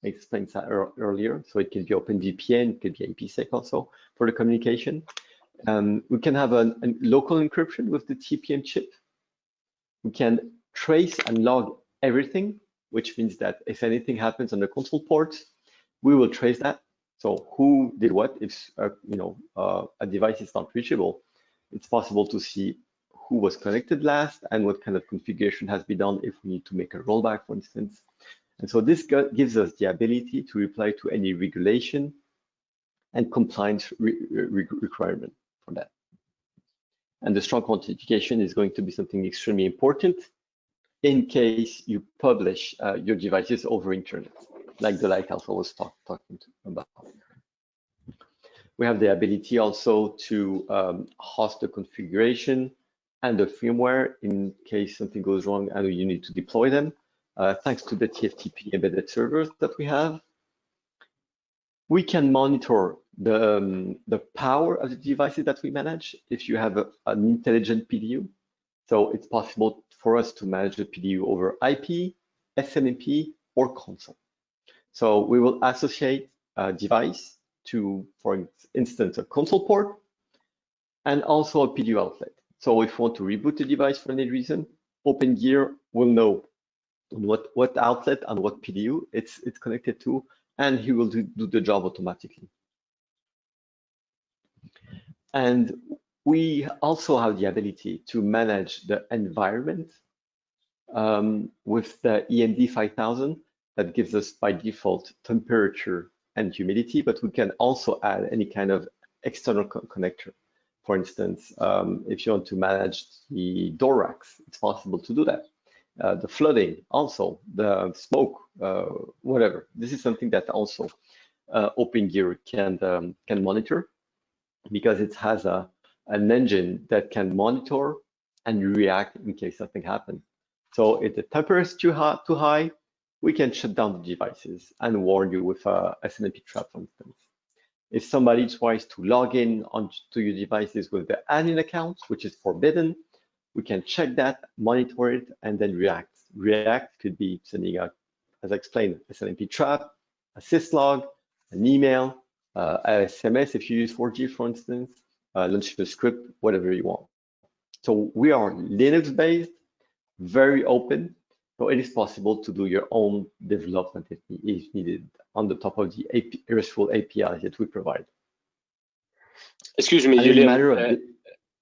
I explained that earlier. So it can be OpenVPN, it could be IPsec also for the communication. We can have a local encryption with the TPM chip, We can trace and log everything, which means that if anything happens on the console port, we will trace that. So who did what? If a device is not reachable, it's possible to see who was connected last and what kind of configuration has been done if we need to make a rollback, for instance. And so this gives us the ability to reply to any regulation and compliance requirement for that. And the strong authentication is going to be something extremely important in case you publish your devices over internet, like the Lighthouse I was talking about. We have the ability also to host the configuration and the firmware in case something goes wrong and you need to deploy them, thanks to the TFTP embedded servers that we have. We can monitor the power of the devices that we manage if you have an intelligent PDU. So it's possible for us to manage the PDU over IP, SNMP, or console. So we will associate a device to, for instance, a console port and also a PDU outlet. So if we want to reboot the device for any reason, Opengear will know what outlet and what PDU it's connected to, and he will do the job automatically. And we also have the ability to manage the environment with the EMD 5000 that gives us by default temperature and humidity, but we can also add any kind of external connector. For instance, if you want to manage the door racks, it's possible to do that. The flooding, also the smoke, whatever. This is something that also Opengear can monitor because it has an engine that can monitor and react in case something happens. So if the temperature is too high, we can shut down the devices and warn you with a SNMP trap, for instance. If somebody tries to log in onto your devices with the admin account, which is forbidden, we can check that, monitor it, and then react. React could be sending out, as I explained, a SNMP trap, a syslog, an email, a SMS if you use 4G, for instance, launch the script, whatever you want. So we are Linux-based, very open, so it is possible to do your own development if needed on the top of the RESTful APIs that we provide. Excuse me, Julian.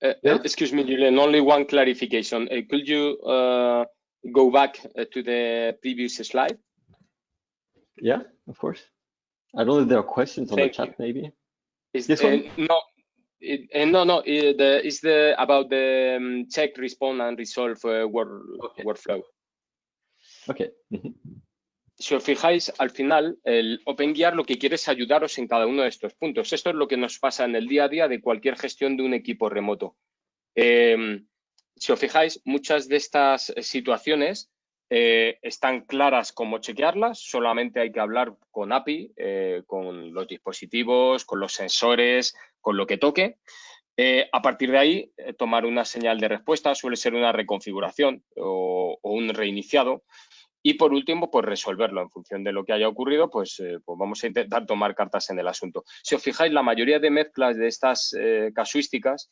Yeah? Excuse me, Julian, only one clarification. Could you go back to the previous slide? Yeah, of course. I don't know if there are questions on the chat, maybe. This one? No. It's about the check, respond, and resolve workflow. Okay. Si os fijáis, al final, el Opengear lo que quiere es ayudaros en cada uno de estos puntos. Esto es lo que nos pasa en el día a día de cualquier gestión de un equipo remoto. Si os fijáis, muchas de estas situaciones están claras cómo chequearlas, solamente hay que hablar con API, con los dispositivos, con los sensores, con lo que toque. A partir de ahí, tomar una señal de respuesta suele ser una reconfiguración o un reiniciado. Y por último, pues resolverlo en función de lo que haya ocurrido, pues vamos a intentar tomar cartas en el asunto. Si os fijáis, la mayoría de mezclas de estas casuísticas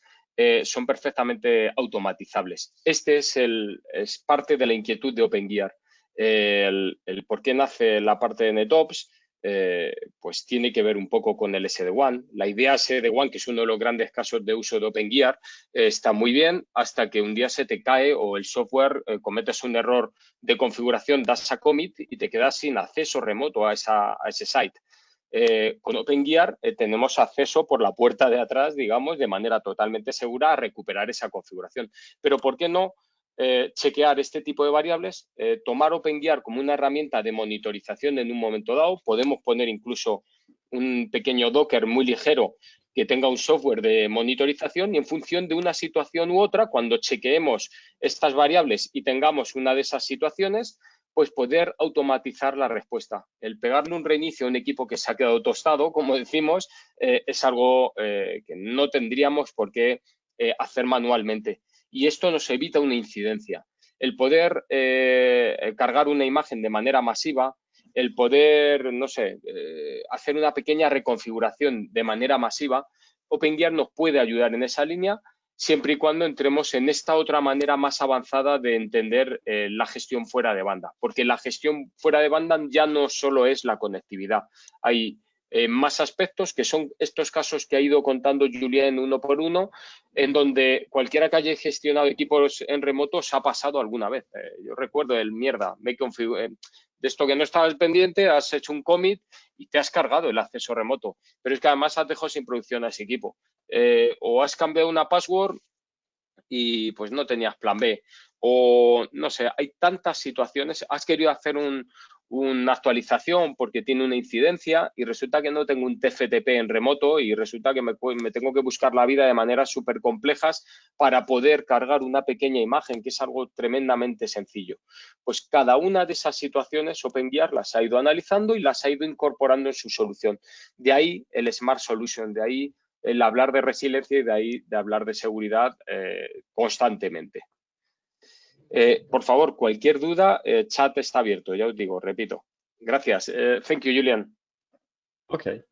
son perfectamente automatizables. Este es parte de la inquietud de Opengear. El por qué nace la parte de NetOps, pues tiene que ver un poco con el SD-WAN. La idea SD-WAN, que es uno de los grandes casos de uso de Opengear, está muy bien hasta que un día se te cae o el software cometes un error de configuración, das a commit y te quedas sin acceso remoto a ese site. Con Opengear tenemos acceso por la puerta de atrás, digamos, de manera totalmente segura a recuperar esa configuración. Pero ¿por qué no chequear este tipo de variables? Tomar Opengear como una herramienta de monitorización en un momento dado. Podemos poner incluso un pequeño Docker muy ligero que tenga un software de monitorización y en función de una situación u otra, cuando chequeemos estas variables y tengamos una de esas situaciones, pues poder automatizar la respuesta. El pegarle un reinicio a un equipo que se ha quedado tostado, como decimos, es algo que no tendríamos por qué hacer manualmente. Y esto nos evita una incidencia. El poder cargar una imagen de manera masiva, el poder, no sé, hacer una pequeña reconfiguración de manera masiva, Opengear nos puede ayudar en esa línea siempre y cuando entremos en esta otra manera más avanzada de entender la gestión fuera de banda, porque la gestión fuera de banda ya no solo es la conectividad, hay más aspectos que son estos casos que ha ido contando Julien uno por uno, en donde cualquiera que haya gestionado equipos en remoto se ha pasado alguna vez. Yo recuerdo el mierda, de esto que no estabas pendiente, has hecho un commit y te has cargado el acceso remoto, pero es que además has dejado sin producción a ese equipo. O has cambiado una password y pues no tenías plan B, o no sé, hay tantas situaciones, has querido hacer una actualización porque tiene una incidencia y resulta que no tengo un TFTP en remoto y resulta que me tengo que buscar la vida de maneras súper complejas para poder cargar una pequeña imagen, que es algo tremendamente sencillo. Pues cada una de esas situaciones Opengear las ha ido analizando y las ha ido incorporando en su solución. De ahí el Smart Solution, de ahí el hablar de resiliencia y de ahí de hablar de seguridad constantemente. Por favor, cualquier duda, chat está abierto, ya os digo, repito. Gracias. Thank you, Julian. Okay,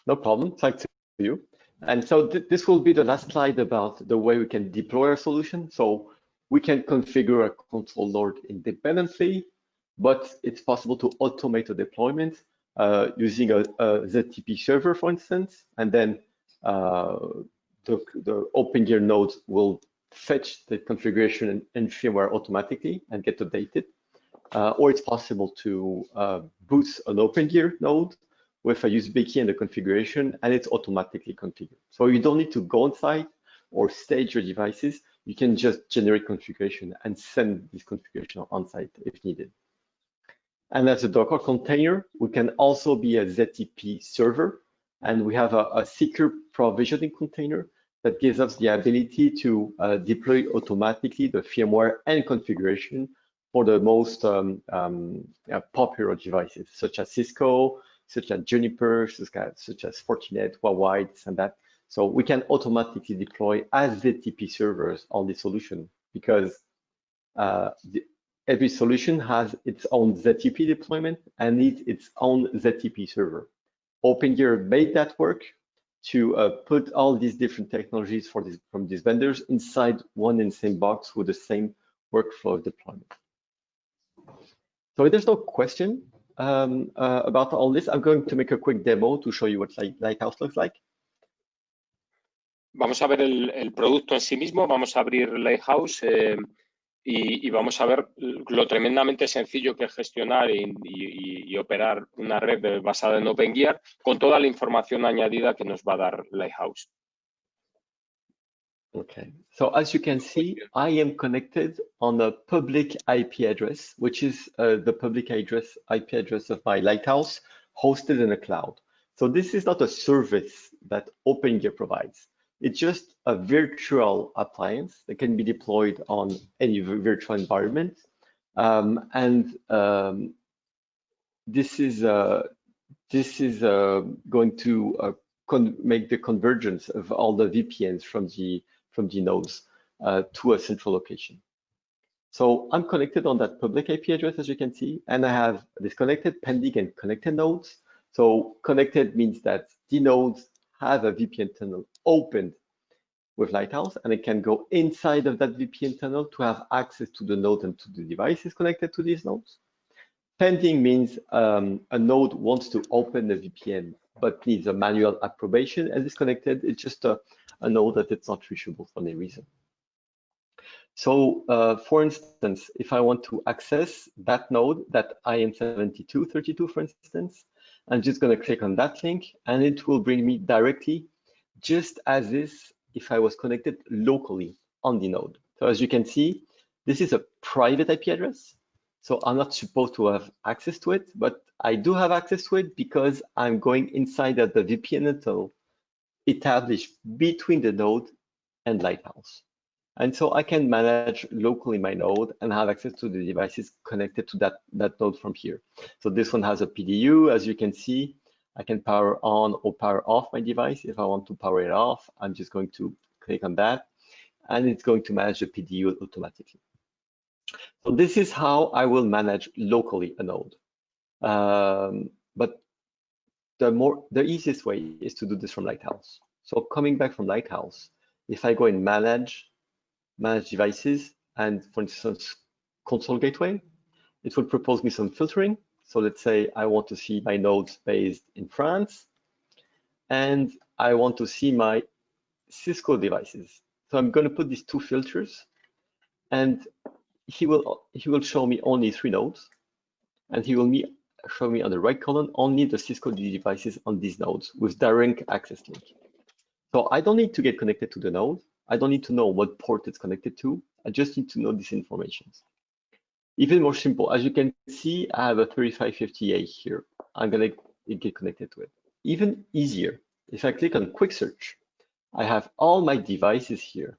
no problem. Thanks to you. And so this will be the last slide about the way we can deploy our solution. So we can configure a control node independently, but it's possible to automate a deployment using a ZTP server, for instance, and then the Opengear node will fetch the configuration and firmware automatically and get updated. Or it's possible to boot an Opengear node with a USB key and the configuration, and it's automatically configured. So you don't need to go on site or stage your devices. You can just generate configuration and send this configuration on site if needed. And as a Docker container, we can also be a ZTP server, and we have a secure provisioning container that gives us the ability to deploy automatically the firmware and configuration for the most popular devices, such as Cisco, such as Juniper, such as Fortinet, Huawei, this and that. So we can automatically deploy as ZTP servers on the solution because every solution has its own ZTP deployment and needs its own ZTP server. Opengear made that work to put all these different technologies from these vendors inside one and same box with the same workflow deployment. So if there's no question about all this, I'm going to make a quick demo to show you what Lighthouse looks like. Vamos a ver el producto en sí mismo, vamos a abrir Lighthouse y vamos a ver lo tremendamente sencillo que es gestionar y operar una red basada en Opengear con toda la información añadida que nos va a dar Lighthouse. Okay, so as you can see, I am connected on a public IP address, which is the public IP address of my Lighthouse hosted in a cloud. So this is not a service that Opengear provides. It's just a virtual appliance that can be deployed on any virtual environment. This is going to make the convergence of all the VPNs from the nodes to a central location. So I'm connected on that public IP address, as you can see, and I have disconnected, pending, and connected nodes. So connected means that the nodes have a VPN tunnel opened with Lighthouse, and it can go inside of that VPN tunnel to have access to the node and to the devices connected to these nodes. Pending means a node wants to open the VPN, but needs a manual approbation, and disconnected, it's just a node that it's not reachable for any reason. So for instance, if I want to access that node, that IM7232, for instance, I'm just going to click on that link, and it will bring me directly, just as is if I was connected locally on the node. So as you can see, this is a private IP address. So I'm not supposed to have access to it, but I do have access to it because I'm going inside of the VPN tunnel established between the node and Lighthouse. And so I can manage locally my node and have access to the devices connected to that node from here. So this one has a PDU, as you can see. I can power on or power off my device. If I want to power it off, I'm just going to click on that, and it's going to manage the PDU automatically. So this is how I will manage locally a node. But the easiest way is to do this from Lighthouse. So coming back from Lighthouse, if I go in manage devices, and for instance, console gateway, it will propose me some filtering. So let's say I want to see my nodes based in France, and I want to see my Cisco devices. So I'm going to put these two filters, and he will show me only 3 nodes, and he will show me on the right column only the Cisco devices on these nodes with direct access link. So I don't need to get connected to the node. I don't need to know what port it's connected to. I just need to know this information. Even more simple, as you can see, I have a 3550A here. I'm gonna get connected to it. Even easier, if I click on quick search, I have all my devices here.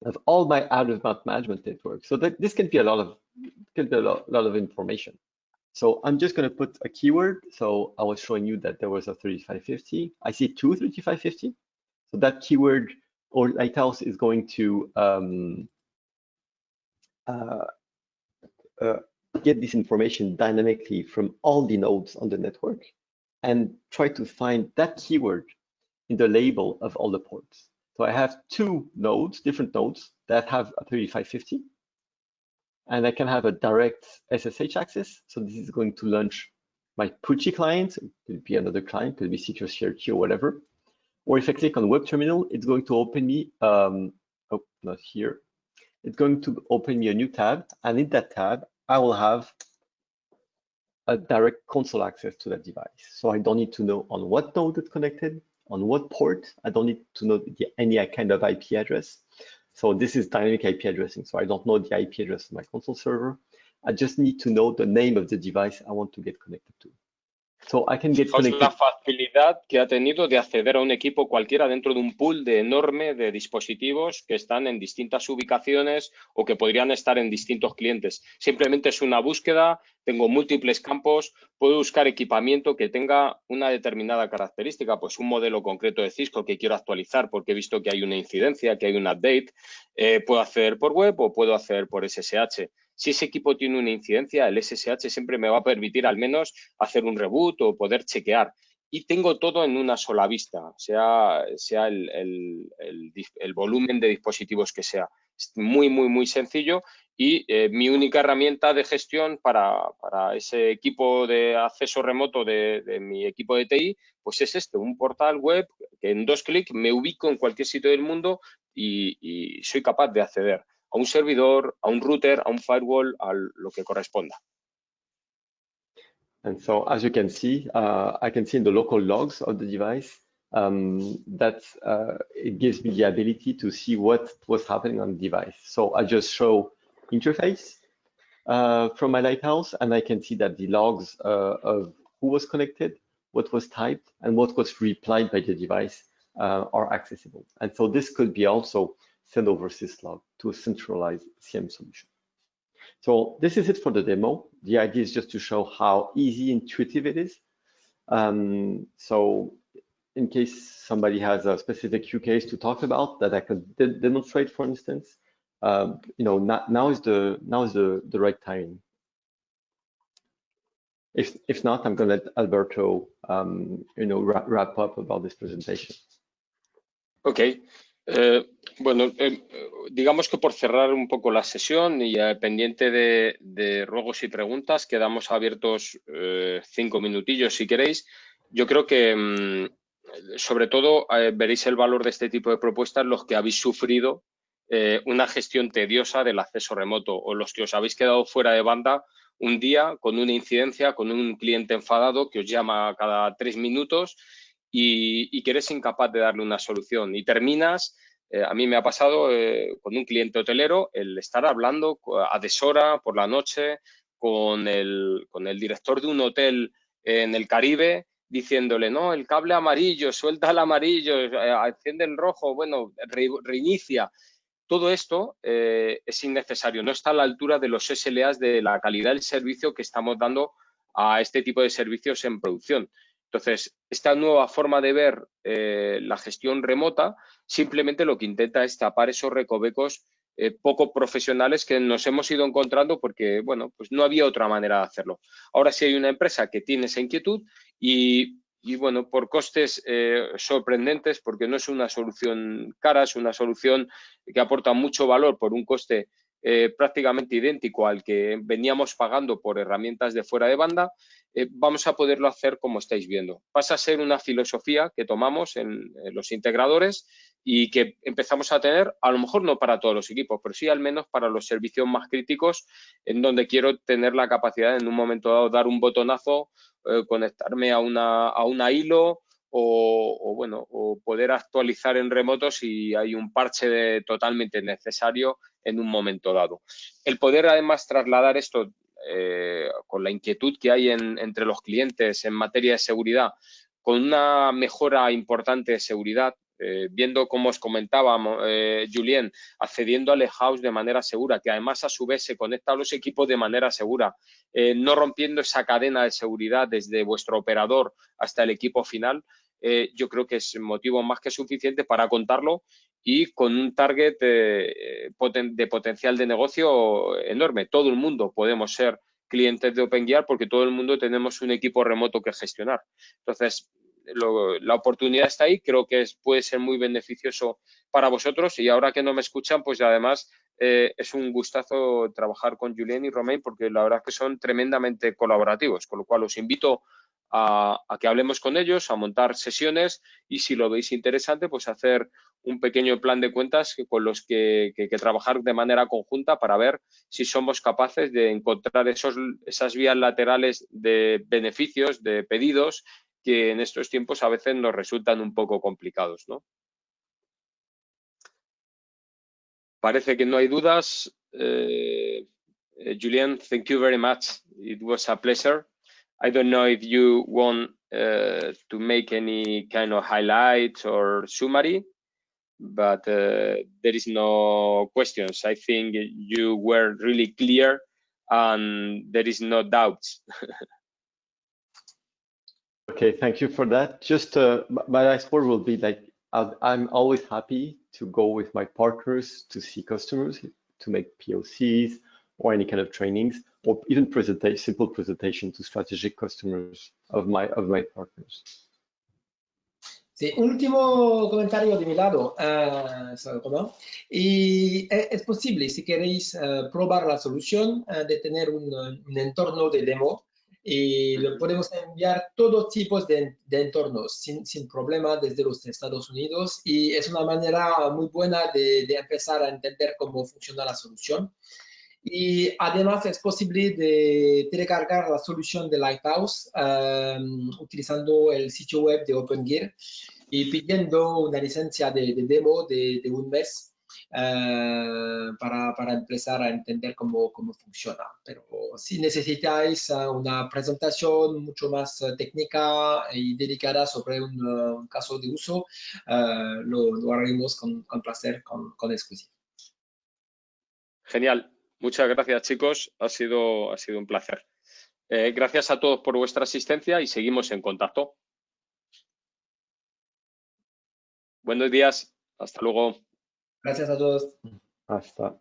I have all my out-of-band management network. So that this can be a lot of information. So I'm just gonna put a keyword. So I was showing you that there was a 3550. I see 2 3550. So that keyword or lighthouse is going to get this information dynamically from all the nodes on the network and try to find that keyword in the label of all the ports. So I have 2 nodes, different nodes that have a 3550, and I can have a direct SSH access. So this is going to launch my Pucci client. It could be another client, could be CRT or whatever. Or if I click on web terminal, it's going to open me, oh, not here. It's going to open me a new tab, and in that tab, I will have a direct console access to that device. So I don't need to know on what node it's connected, on what port. I don't need to know any kind of IP address. So this is dynamic IP addressing. So I don't know the IP address of my console server. I just need to know the name of the device I want to get connected to. So I can get connected. La facilidad que ha tenido de acceder a un equipo cualquiera dentro de un pool enorme de dispositivos que están en distintas ubicaciones o que podrían estar en distintos clientes. Simplemente es una búsqueda, tengo múltiples campos, puedo buscar equipamiento que tenga una determinada característica, pues un modelo concreto de Cisco que quiero actualizar porque he visto que hay una incidencia, que hay un update. Puedo hacer por web o puedo hacer por SSH. Si ese equipo tiene una incidencia, el SSH siempre me va a permitir al menos hacer un reboot o poder chequear. Y tengo todo en una sola vista, sea el volumen de dispositivos que sea. Es muy, muy, muy sencillo y mi única herramienta de gestión para ese equipo de acceso remoto de mi equipo de TI, pues es un portal web que en 2 clics me ubico en cualquier sitio del mundo y soy capaz de acceder a un servidor, a un router, a un firewall, a lo que corresponda. And so, as you can see, I can see in the local logs of the device that it gives me the ability to see what was happening on the device. So I just show interface from my Lighthouse, and I can see that the logs of who was connected, what was typed, and what was replied by the device are accessible. And so this could be also sent over syslog to a centralized CM solution. So this is it for the demo. The idea is just to show how easy, intuitive it is. So in case somebody has a specific use case to talk about that I could demonstrate, for instance, now is the right time. If not, I'm going to let Alberto, wrap up about this presentation. Okay. Bueno, digamos que por cerrar un poco la sesión y pendiente de ruegos y preguntas, quedamos abiertos 5 minutillos si queréis. Yo creo que sobre todo veréis el valor de este tipo de propuestas los que habéis sufrido una gestión tediosa del acceso remoto o los que os habéis quedado fuera de banda un día con una incidencia, con un cliente enfadado que os llama cada 3 minutos y que eres incapaz de darle una solución. Y terminas, a mí me ha pasado con un cliente hotelero, el estar hablando a deshora por la noche con el director de un hotel en el Caribe, diciéndole, no, el cable amarillo, suelta el amarillo, enciende el rojo, bueno, reinicia. Todo esto es innecesario, no está a la altura de los SLAs de la calidad del servicio que estamos dando a este tipo de servicios en producción. Entonces, esta nueva forma de ver la gestión remota simplemente lo que intenta es tapar esos recovecos poco profesionales que nos hemos ido encontrando porque, bueno, pues no había otra manera de hacerlo. Ahora sí hay una empresa que tiene esa inquietud y y bueno, por costes sorprendentes, porque no es una solución cara, es una solución que aporta mucho valor por un coste prácticamente idéntico al que veníamos pagando por herramientas de fuera de banda. Vamos a poderlo hacer como estáis viendo. Pasa a ser una filosofía que tomamos en los integradores y que empezamos a tener, a lo mejor no para todos los equipos, pero sí al menos para los servicios más críticos, en donde quiero tener la capacidad en un momento dado dar un botonazo, conectarme a una hilo o poder actualizar en remoto si hay un parche totalmente necesario en un momento dado. El poder además trasladar esto con la inquietud que hay entre los clientes en materia de seguridad, con una mejora importante de seguridad, viendo como os comentaba Julien, accediendo al house de manera segura, que además a su vez se conecta a los equipos de manera segura, no rompiendo esa cadena de seguridad desde vuestro operador hasta el equipo final. Yo creo que es motivo más que suficiente para contarlo y con un target de potencial de negocio enorme. Todo el mundo podemos ser clientes de Opengear porque todo el mundo tenemos un equipo remoto que gestionar. Entonces, la oportunidad está ahí, creo que puede ser muy beneficioso para vosotros y ahora que no me escuchan, pues además es un gustazo trabajar con Julien y Romain porque la verdad es que son tremendamente colaborativos, con lo cual os invito a que hablemos con ellos, a montar sesiones y si lo veis interesante, pues hacer un pequeño plan de cuentas con los que trabajar de manera conjunta para ver si somos capaces de encontrar esas vías laterales de beneficios, de pedidos que en estos tiempos a veces nos resultan un poco complicados, ¿no? Parece que no hay dudas. Julien, thank you very much. It was a pleasure. I don't know if you want to make any kind of highlights or summary, but there is no questions. I think you were really clear and there is no doubts. Okay, thank you for that. Just my last word will be like, I'm always happy to go with my partners to see customers, to make POCs or any kind of trainings, or even simple presentation to strategic customers of my partners. Sí, último comentario de mi lado, y es posible, si queréis probar la solución, de tener un entorno de demo y lo podemos enviar todo tipos de entornos sin problema desde los Estados Unidos y es una manera muy buena de empezar a entender cómo funciona la solución. Y además es posible de recargar la solución de Lighthouse utilizando el sitio web de Opengear y pidiendo una licencia de demo de un mes para empezar a entender cómo funciona. Pero si necesitáis una presentación mucho más técnica y dedicada sobre un caso de uso, lo haremos con placer, con exclusiva. Genial. Muchas gracias, chicos. Ha sido un placer. Gracias a todos por vuestra asistencia y seguimos en contacto. Buenos días. Hasta luego. Gracias a todos. Hasta.